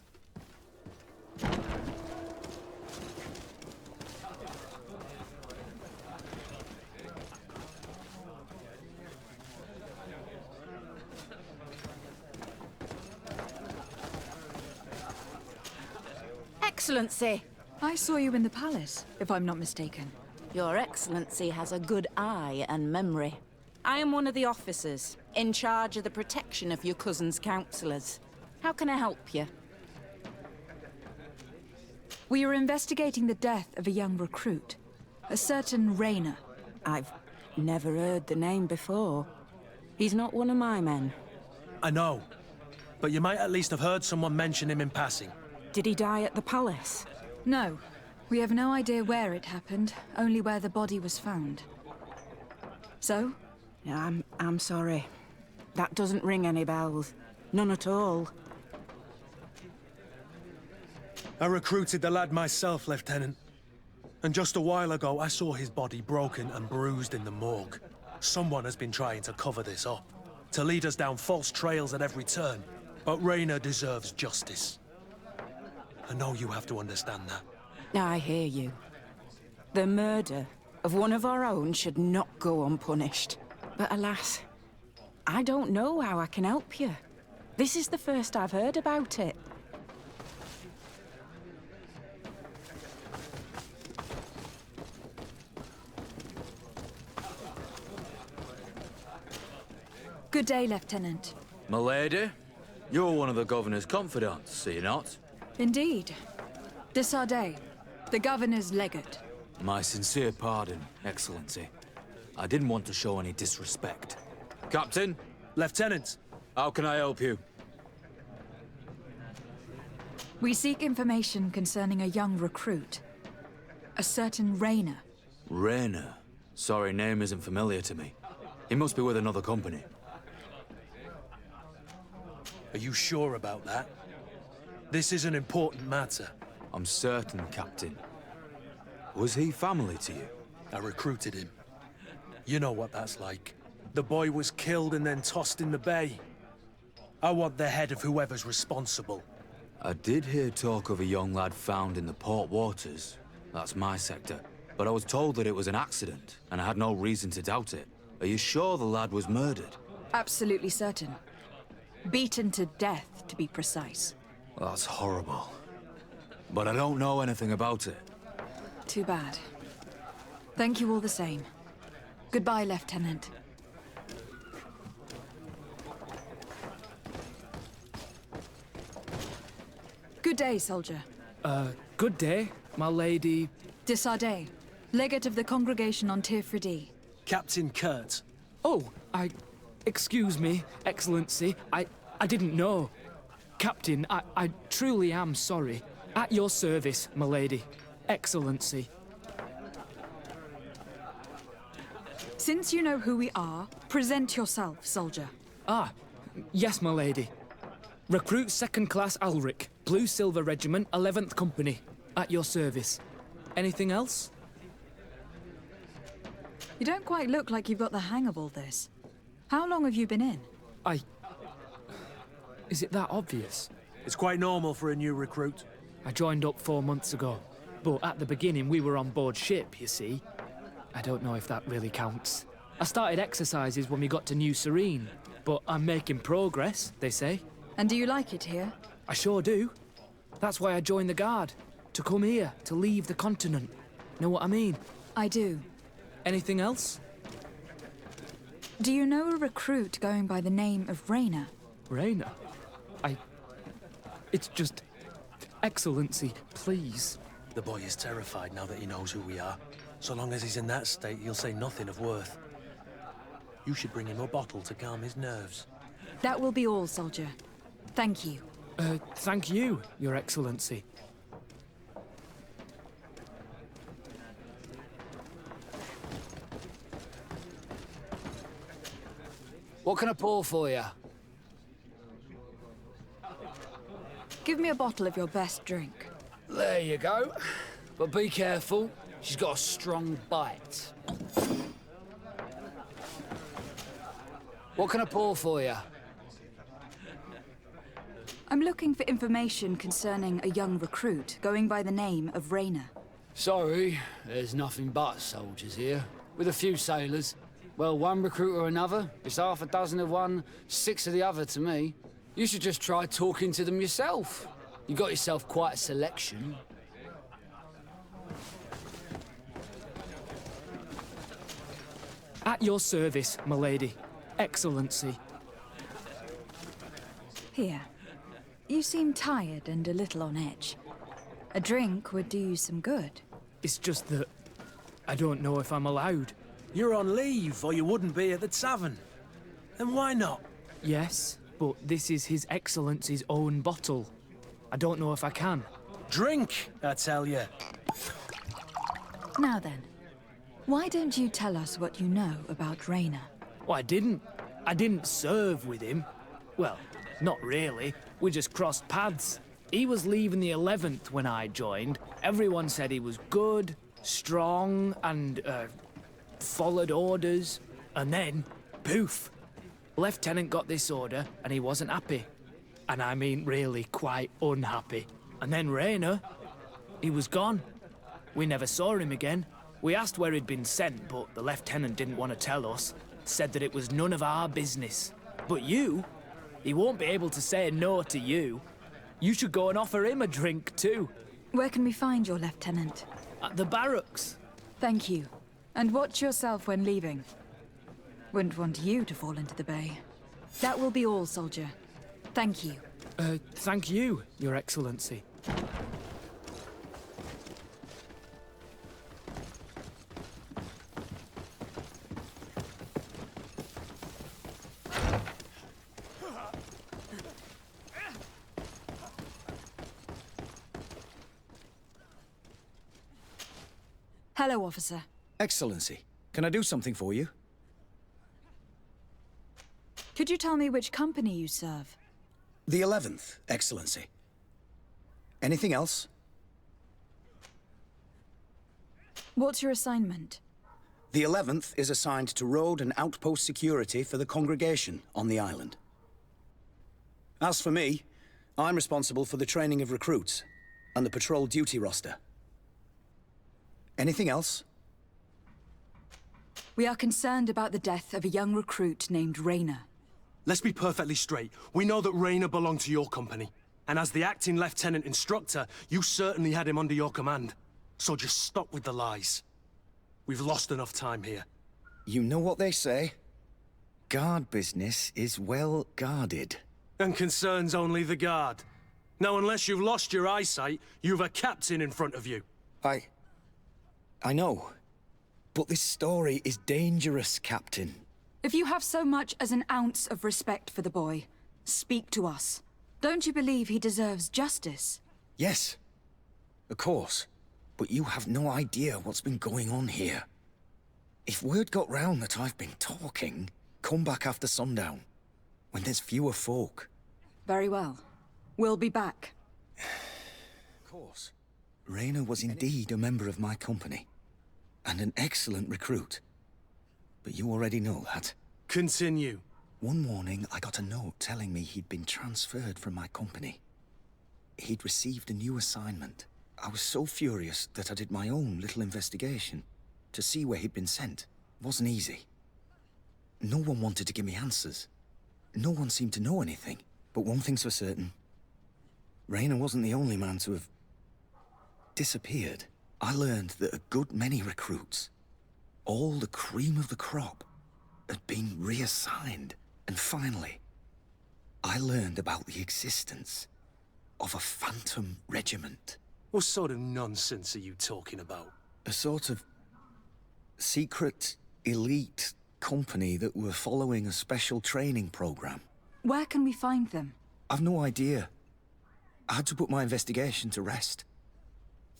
Excellency! I saw you in the palace, if I'm not mistaken. Your Excellency has a good eye and memory. I am one of the officers, in charge of the protection of your cousin's councillors. How can I help you? We are investigating the death of a young recruit, a certain Rainer. I've never heard the name before. He's not one of my men. I know, but you might at least have heard someone mention him in passing. Did he die at the palace? No. We have no idea where it happened, only where the body was found. So? I'm sorry. That doesn't ring any bells. None at all. I recruited the lad myself, Lieutenant. And just a while ago, I saw his body broken and bruised in the morgue. Someone has been trying to cover this up, to lead us down false trails at every turn. But Rainer deserves justice. I know you have to understand that. I hear you. The murder of one of our own should not go unpunished. But alas, I don't know how I can help you. This is the first I've heard about it. Good day, Lieutenant. Milady, you're one of the governor's confidants, are you not? Indeed. Desardet, the governor's legate. My sincere pardon, Excellency. I didn't want to show any disrespect. Captain? Lieutenant? How can I help you? We seek information concerning a young recruit. A certain Rainer. Rainer? Sorry, name isn't familiar to me. He must be with another company. Are you sure about that? This is an important matter. I'm certain, Captain. Was he family to you? I recruited him. You know what that's like. The boy was killed and then tossed in the bay. I want the head of whoever's responsible. I did hear talk of a young lad found in the port waters. That's my sector. but I was told that it was an accident, and I had no reason to doubt it. Are you sure the lad was murdered? Absolutely certain. Beaten to death, to be precise. Well, that's horrible. But I don't know anything about it. Too bad. Thank you all the same. Goodbye, Lieutenant. Good day, soldier. Good day, my lady. De Sardet, legate of the Congregation on Tirfredi. Captain Kurt. Oh, excuse me, Excellency. I didn't know. Captain, I truly am sorry. At your service, my lady. Excellency. Since you know who we are, present yourself, soldier. Ah, yes, my lady. Recruit 2nd Class Alric, Blue Silver Regiment, 11th Company. At your service. Anything else? You don't quite look like you've got the hang of all this. How long have you been in? Is it that obvious? It's quite normal for a new recruit. I joined up 4 months ago. But at the beginning, we were on board ship, you see. I don't know if that really counts. I started exercises when we got to New Serene. But I'm making progress, they say. And do you like it here? I sure do. That's why I joined the Guard. To come here, to leave the continent. Know what I mean? I do. Anything else? Do you know a recruit going by the name of Rayner? Rayner? It's just... Excellency, please. The boy is terrified now that he knows who we are. So long as he's in that state, he'll say nothing of worth. You should bring him a bottle to calm his nerves. That will be all, soldier. Thank you. Thank you, Your Excellency. What can I pour for you? Give me a bottle of your best drink. There you go. But be careful, she's got a strong bite. What can I pour for you? I'm looking for information concerning a young recruit going by the name of Rayner. Sorry, there's nothing but soldiers here. With a few sailors. Well, one recruit or another. It's half a dozen of one, 6 of the other to me. You should just try talking to them yourself. You got yourself quite a selection. At your service, my lady. Excellency. Here. You seem tired and a little on edge. A drink would do you some good. It's just that... I don't know if I'm allowed. You're on leave, or you wouldn't be at the tavern. And why not? Yes, but this is His Excellency's own bottle. I don't know if I can. Drink, I tell you. Now then, why don't you tell us what you know about Rayner? Well, I didn't serve with him. Well, not really. We just crossed paths. He was leaving the 11th when I joined. Everyone said he was good, strong, and, followed orders. And then, poof. Lieutenant got this order, and he wasn't happy. And I mean really quite unhappy. And then Rayner, he was gone. We never saw him again. We asked where he'd been sent, but the lieutenant didn't want to tell us. Said that it was none of our business. But you, he won't be able to say no to you. You should go and offer him a drink too. Where can we find your lieutenant? At the barracks. Thank you. And watch yourself when leaving. Wouldn't want you to fall into the bay. That will be all, soldier. Thank you. Thank you, Your Excellency. Hello, officer. Excellency, can I do something for you? Could you tell me which company you serve? The 11th, Excellency. Anything else? What's your assignment? The 11th is assigned to road and outpost security for the congregation on the island. As for me, I'm responsible for the training of recruits and the patrol duty roster. Anything else? We are concerned about the death of a young recruit named Raynor. Let's be perfectly straight. We know that Raynor belonged to your company. And as the acting lieutenant instructor, you certainly had him under your command. So just stop with the lies. We've lost enough time here. You know what they say? Guard business is well guarded. And concerns only the guard. Now, unless you've lost your eyesight, you've a captain in front of you. I know. But this story is dangerous, Captain. If you have so much as an ounce of respect for the boy, speak to us. Don't you believe he deserves justice? Yes, of course. But you have no idea what's been going on here. If word got round that I've been talking, come back after sundown, when there's fewer folk. Very well. We'll be back. Of course. Raynor was indeed a member of my company, and an excellent recruit. But you already know that. Continue. One morning, I got a note telling me he'd been transferred from my company. He'd received a new assignment. I was so furious that I did my own little investigation to see where he'd been sent. It wasn't easy. No one wanted to give me answers. No one seemed to know anything. But one thing's for certain. Raynor wasn't the only man to have disappeared. I learned that a good many recruits, all the cream of the crop, had been reassigned. And finally, I learned about the existence of a phantom regiment. What sort of nonsense are you talking about? A sort of secret, elite company that were following a special training program. Where can we find them? I've no idea. I had to put my investigation to rest.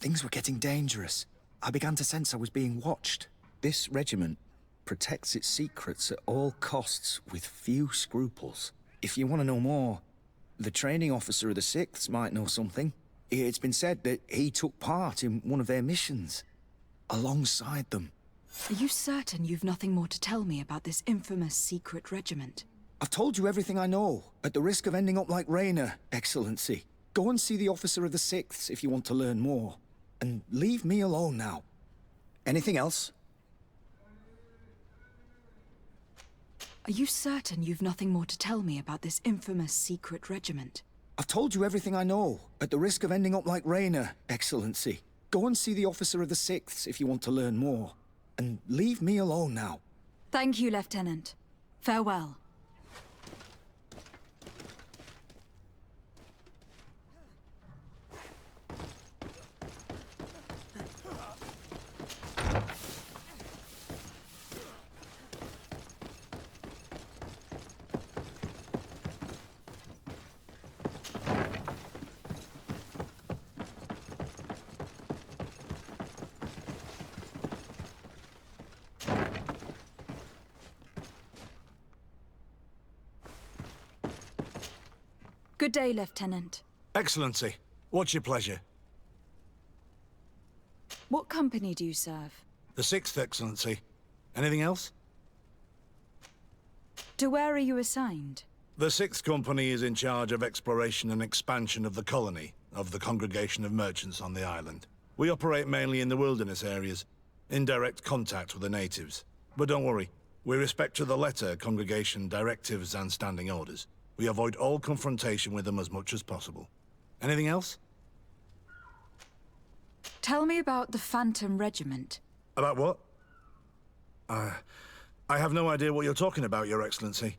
Things were getting dangerous. I began to sense I was being watched. This regiment protects its secrets at all costs with few scruples. If you want to know more, the training officer of the 6th might know something. It's been said that he took part in one of their missions, alongside them. Are you certain you've nothing more to tell me about this infamous secret regiment? I've told you everything I know, at the risk of ending up like Raynor, Excellency. Go and see the officer of the 6th if you want to learn more. And leave me alone now. Anything else? Are you certain you've nothing more to tell me about this infamous secret regiment? I've told you everything I know, at the risk of ending up like Raynor, Excellency. Go and see the officer of the 6th if you want to learn more. And leave me alone now. Thank you, Lieutenant. Farewell. Good day, Lieutenant. Excellency, what's your pleasure? What company do you serve? The 6th, Excellency. Anything else? To where are you assigned? The 6th Company is in charge of exploration and expansion of the colony of the Congregation of Merchants on the island. We operate mainly in the wilderness areas, in direct contact with the natives. But don't worry, we respect to the letter Congregation directives and standing orders. We avoid all confrontation with them as much as possible. Anything else? Tell me about the Phantom Regiment. About what? I have no idea what you're talking about, Your Excellency.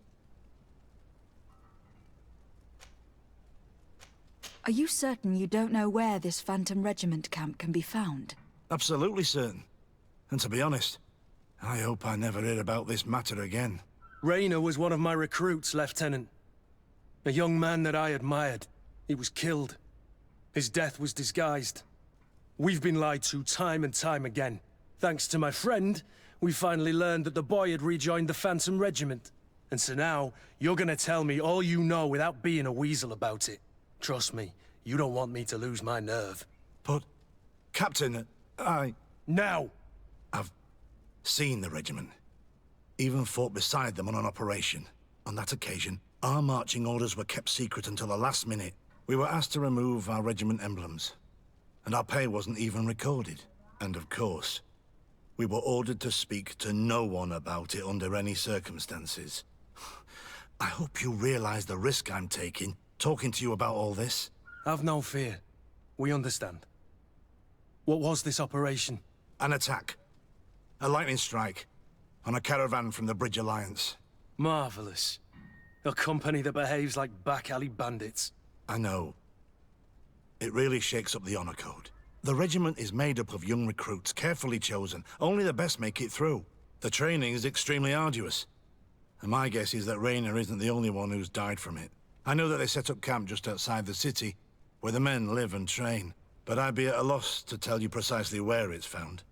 Are you certain you don't know where this Phantom Regiment camp can be found? Absolutely certain. And to be honest, I hope I never hear about this matter again. Raynor was one of my recruits, Lieutenant. A young man that I admired. He was killed. His death was disguised. We've been lied to time and time again. Thanks to my friend, we finally learned that the boy had rejoined the Phantom Regiment. And so now, you're gonna tell me all you know without being a weasel about it. Trust me, you don't want me to lose my nerve. But, Captain, Now! I've seen the regiment. Even fought beside them on an operation. On that occasion, our marching orders were kept secret until the last minute. We were asked to remove our regiment emblems. And our pay wasn't even recorded. And of course, we were ordered to speak to no one about it under any circumstances. I hope you realize the risk I'm taking, talking to you about all this. Have no fear. We understand. What was this operation? An attack. A lightning strike. On a caravan from the Bridge Alliance. Marvelous. A company that behaves like back-alley bandits. I know. It really shakes up the honor code. The regiment is made up of young recruits, carefully chosen. Only the best make it through. The training is extremely arduous. And my guess is that Raynor isn't the only one who's died from it. I know that they set up camp just outside the city, where the men live and train. But I'd be at a loss to tell you precisely where it's found.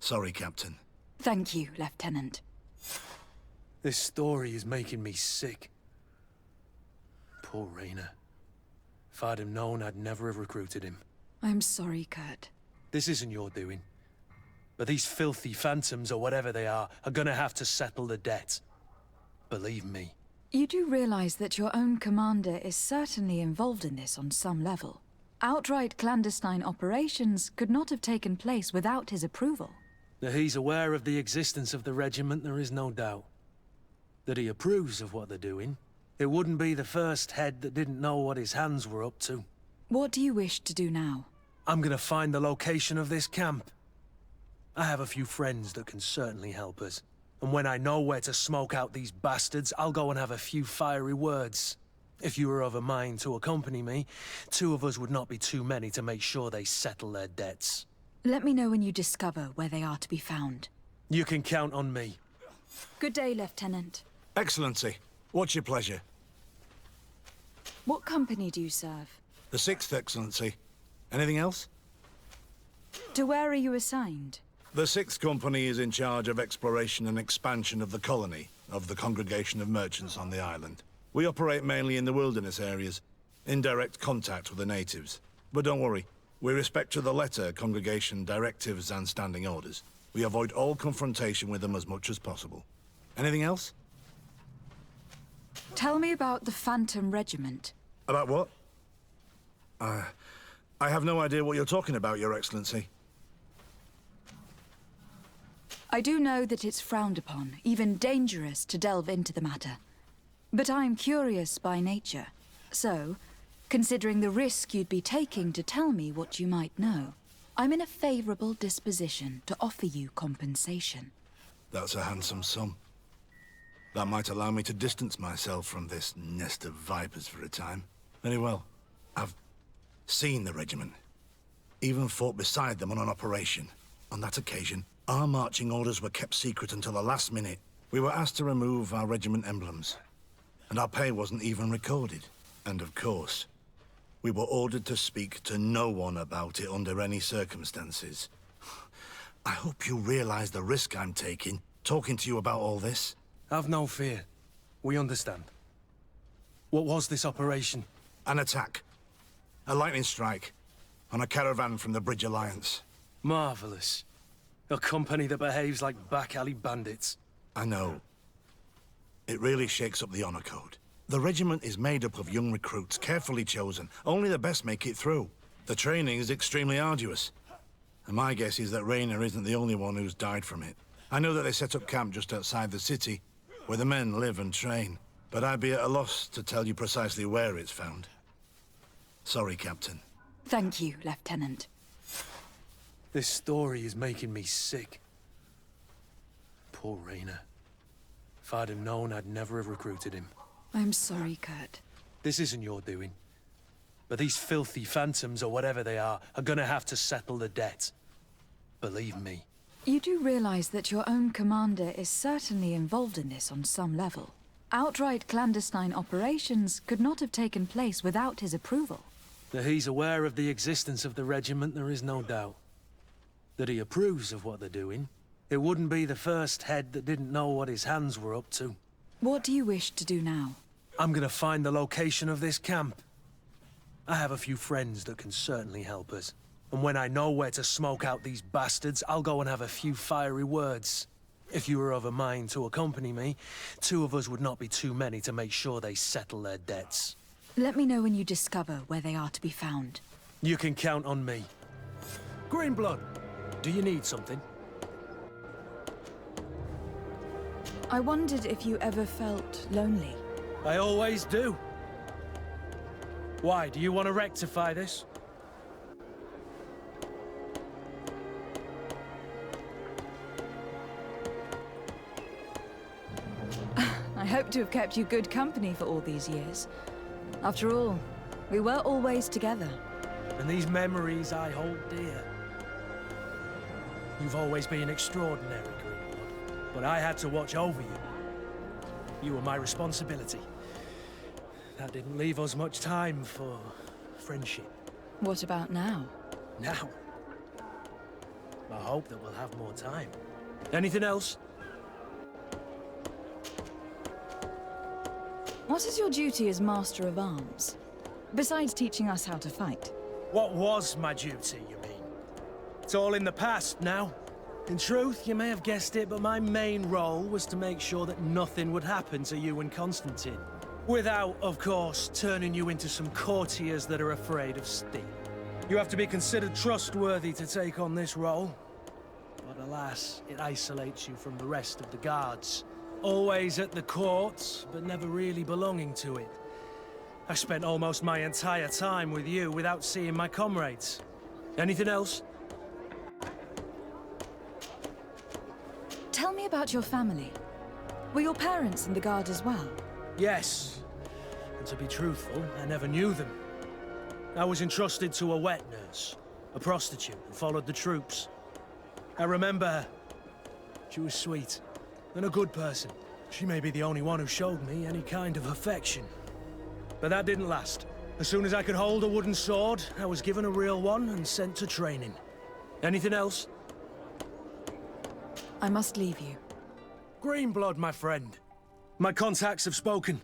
Sorry, Captain. Thank you, Lieutenant. This story is making me sick. Poor Raynor. If I'd have known, I'd never have recruited him. I'm sorry, Kurt. This isn't your doing. But these filthy phantoms, or whatever they are gonna have to settle the debt. Believe me. You do realize that your own commander is certainly involved in this on some level. Outright clandestine operations could not have taken place without his approval. That he's aware of the existence of the regiment, there is no doubt. That he approves of what they're doing. It wouldn't be the first head that didn't know what his hands were up to. What do you wish to do now? I'm gonna find the location of this camp. I have a few friends that can certainly help us. And when I know where to smoke out these bastards, I'll go and have a few fiery words. If you were of a mind to accompany me, 2 of us would not be too many to make sure they settle their debts. Let me know when you discover where they are to be found. You can count on me. Good day, Lieutenant. Excellency, what's your pleasure? What company do you serve? The 6th, Excellency. Anything else? To where are you assigned? The 6th Company is in charge of exploration and expansion of the colony of the Congregation of Merchants on the island. We operate mainly in the wilderness areas, in direct contact with the natives. But don't worry, we respect to the letter congregation directives and standing orders. We avoid all confrontation with them as much as possible. Anything else? Tell me about the Phantom Regiment. About what? I have no idea what you're talking about, Your Excellency. I do know that it's frowned upon, even dangerous, to delve into the matter. But I'm curious by nature. So, considering the risk you'd be taking to tell me what you might know, I'm in a favorable disposition to offer you compensation. That's a handsome sum. That might allow me to distance myself from this nest of vipers for a time. Very well. I've seen the regiment. Even fought beside them on an operation. On that occasion, our marching orders were kept secret until the last minute. We were asked to remove our regiment emblems. And our pay wasn't even recorded. And of course, we were ordered to speak to no one about it under any circumstances. I hope you realize the risk I'm taking, talking to you about all this. Have no fear. We understand. What was this operation? An attack. A lightning strike. On a caravan from the Bridge Alliance. Marvelous. A company that behaves like back-alley bandits. I know. It really shakes up the honor code. The regiment is made up of young recruits, carefully chosen. Only the best make it through. The training is extremely arduous. And my guess is that Raynor isn't the only one who's died from it. I know that they set up camp just outside the city, where the men live and train. But I'd be at a loss to tell you precisely where it's found. Sorry, Captain. Thank you, Lieutenant. This story is making me sick. Poor Raynor. If I'd have known, I'd never have recruited him. I'm sorry, Kurt. This isn't your doing. But these filthy phantoms, or whatever they are gonna have to settle the debt. Believe me. You do realize that your own commander is certainly involved in this on some level. Outright clandestine operations could not have taken place without his approval. That he's aware of the existence of the regiment, there is no doubt. That he approves of what they're doing. It wouldn't be the first head that didn't know what his hands were up to. What do you wish to do now? I'm gonna find the location of this camp. I have a few friends that can certainly help us. And when I know where to smoke out these bastards, I'll go and have a few fiery words. If you were of a mind to accompany me, 2 of us would not be too many to make sure they settle their debts. Let me know when you discover where they are to be found. You can count on me. Greenblood, Do you need something? I wondered if you ever felt lonely. I always do. Why, do you want to rectify this? I hope to have kept you good company for all these years. After all, we were always together. And these memories I hold dear. You've always been extraordinary, Greenblood, but I had to watch over you. You were my responsibility. That didn't leave us much time for friendship. What about now? Now? I hope that we'll have more time. Anything else? What is your duty as Master of Arms? Besides teaching us how to fight. What was my duty, you mean? It's all in the past now. In truth, you may have guessed it, but my main role was to make sure that nothing would happen to you and Constantine. Without, of course, turning you into some courtiers that are afraid of steel. You have to be considered trustworthy to take on this role. But alas, it isolates you from the rest of the guards. Always at the court, but never really belonging to it. I spent almost my entire time with you without seeing my comrades. Anything else? Tell me about your family. Were your parents in the Guard as well? Yes. And to be truthful, I never knew them. I was entrusted to a wet nurse, a prostitute, and followed the troops. I remember her. She was sweet, and a good person. She may be the only one who showed me any kind of affection. But that didn't last. As soon as I could hold a wooden sword, I was given a real one and sent to training. Anything else? I must leave you. Greenblood, my friend. My contacts have spoken.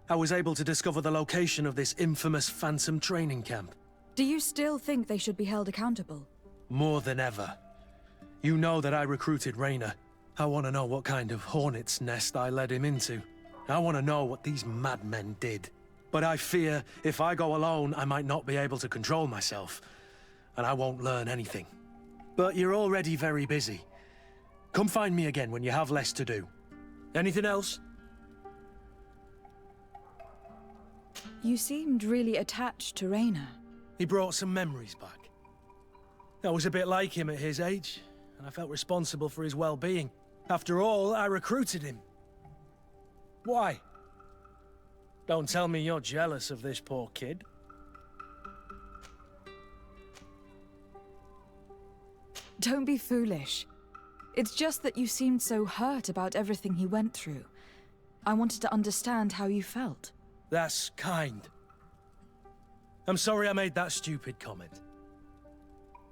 I was able to discover the location of this infamous Phantom training camp. Do you still think they should be held accountable? More than ever. You know that I recruited Raynor. I want to know what kind of hornet's nest I led him into. I want to know what these madmen did. But I fear if I go alone, I might not be able to control myself. And I won't learn anything. But you're already very busy. Come find me again when you have less to do. Anything else? You seemed really attached to Raynor. He brought some memories back. I was a bit like him at his age, and I felt responsible for his well-being. After all, I recruited him. Why? Don't tell me you're jealous of this poor kid. Don't be foolish. It's just that you seemed so hurt about everything he went through. I wanted to understand how you felt. That's kind. I'm sorry I made that stupid comment.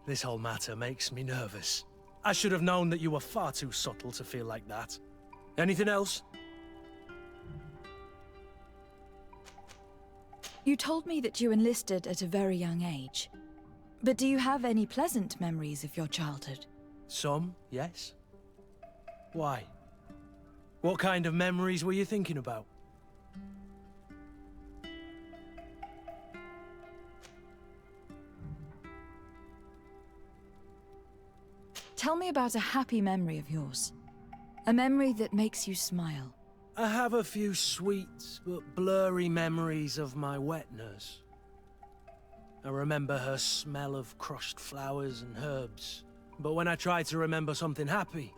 This whole matter makes me nervous. I should have known that you were far too subtle to feel like that. Anything else? You told me that you enlisted at a very young age. But do you have any pleasant memories of your childhood? Some, yes. Why? What kind of memories were you thinking about? Tell me about a happy memory of yours. A memory that makes you smile. I have a few sweet but blurry memories of my wet nurse. I remember her smell of crushed flowers and herbs. But when I try to remember something happy,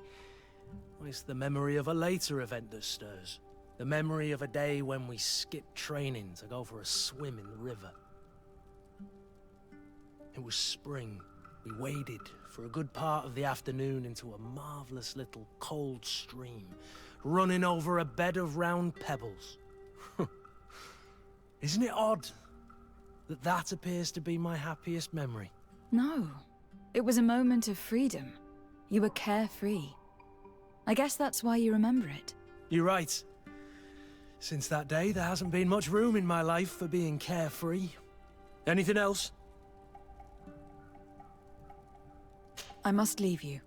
it's the memory of a later event that stirs. The memory of a day when we skipped training to go for a swim in the river. It was spring. We waded for a good part of the afternoon into a marvelous little cold stream, running over a bed of round pebbles. Isn't it odd that that appears to be my happiest memory? No. It was a moment of freedom. You were carefree. I guess that's why you remember it. You're right. Since that day, there hasn't been much room in my life for being carefree. Anything else? I must leave you.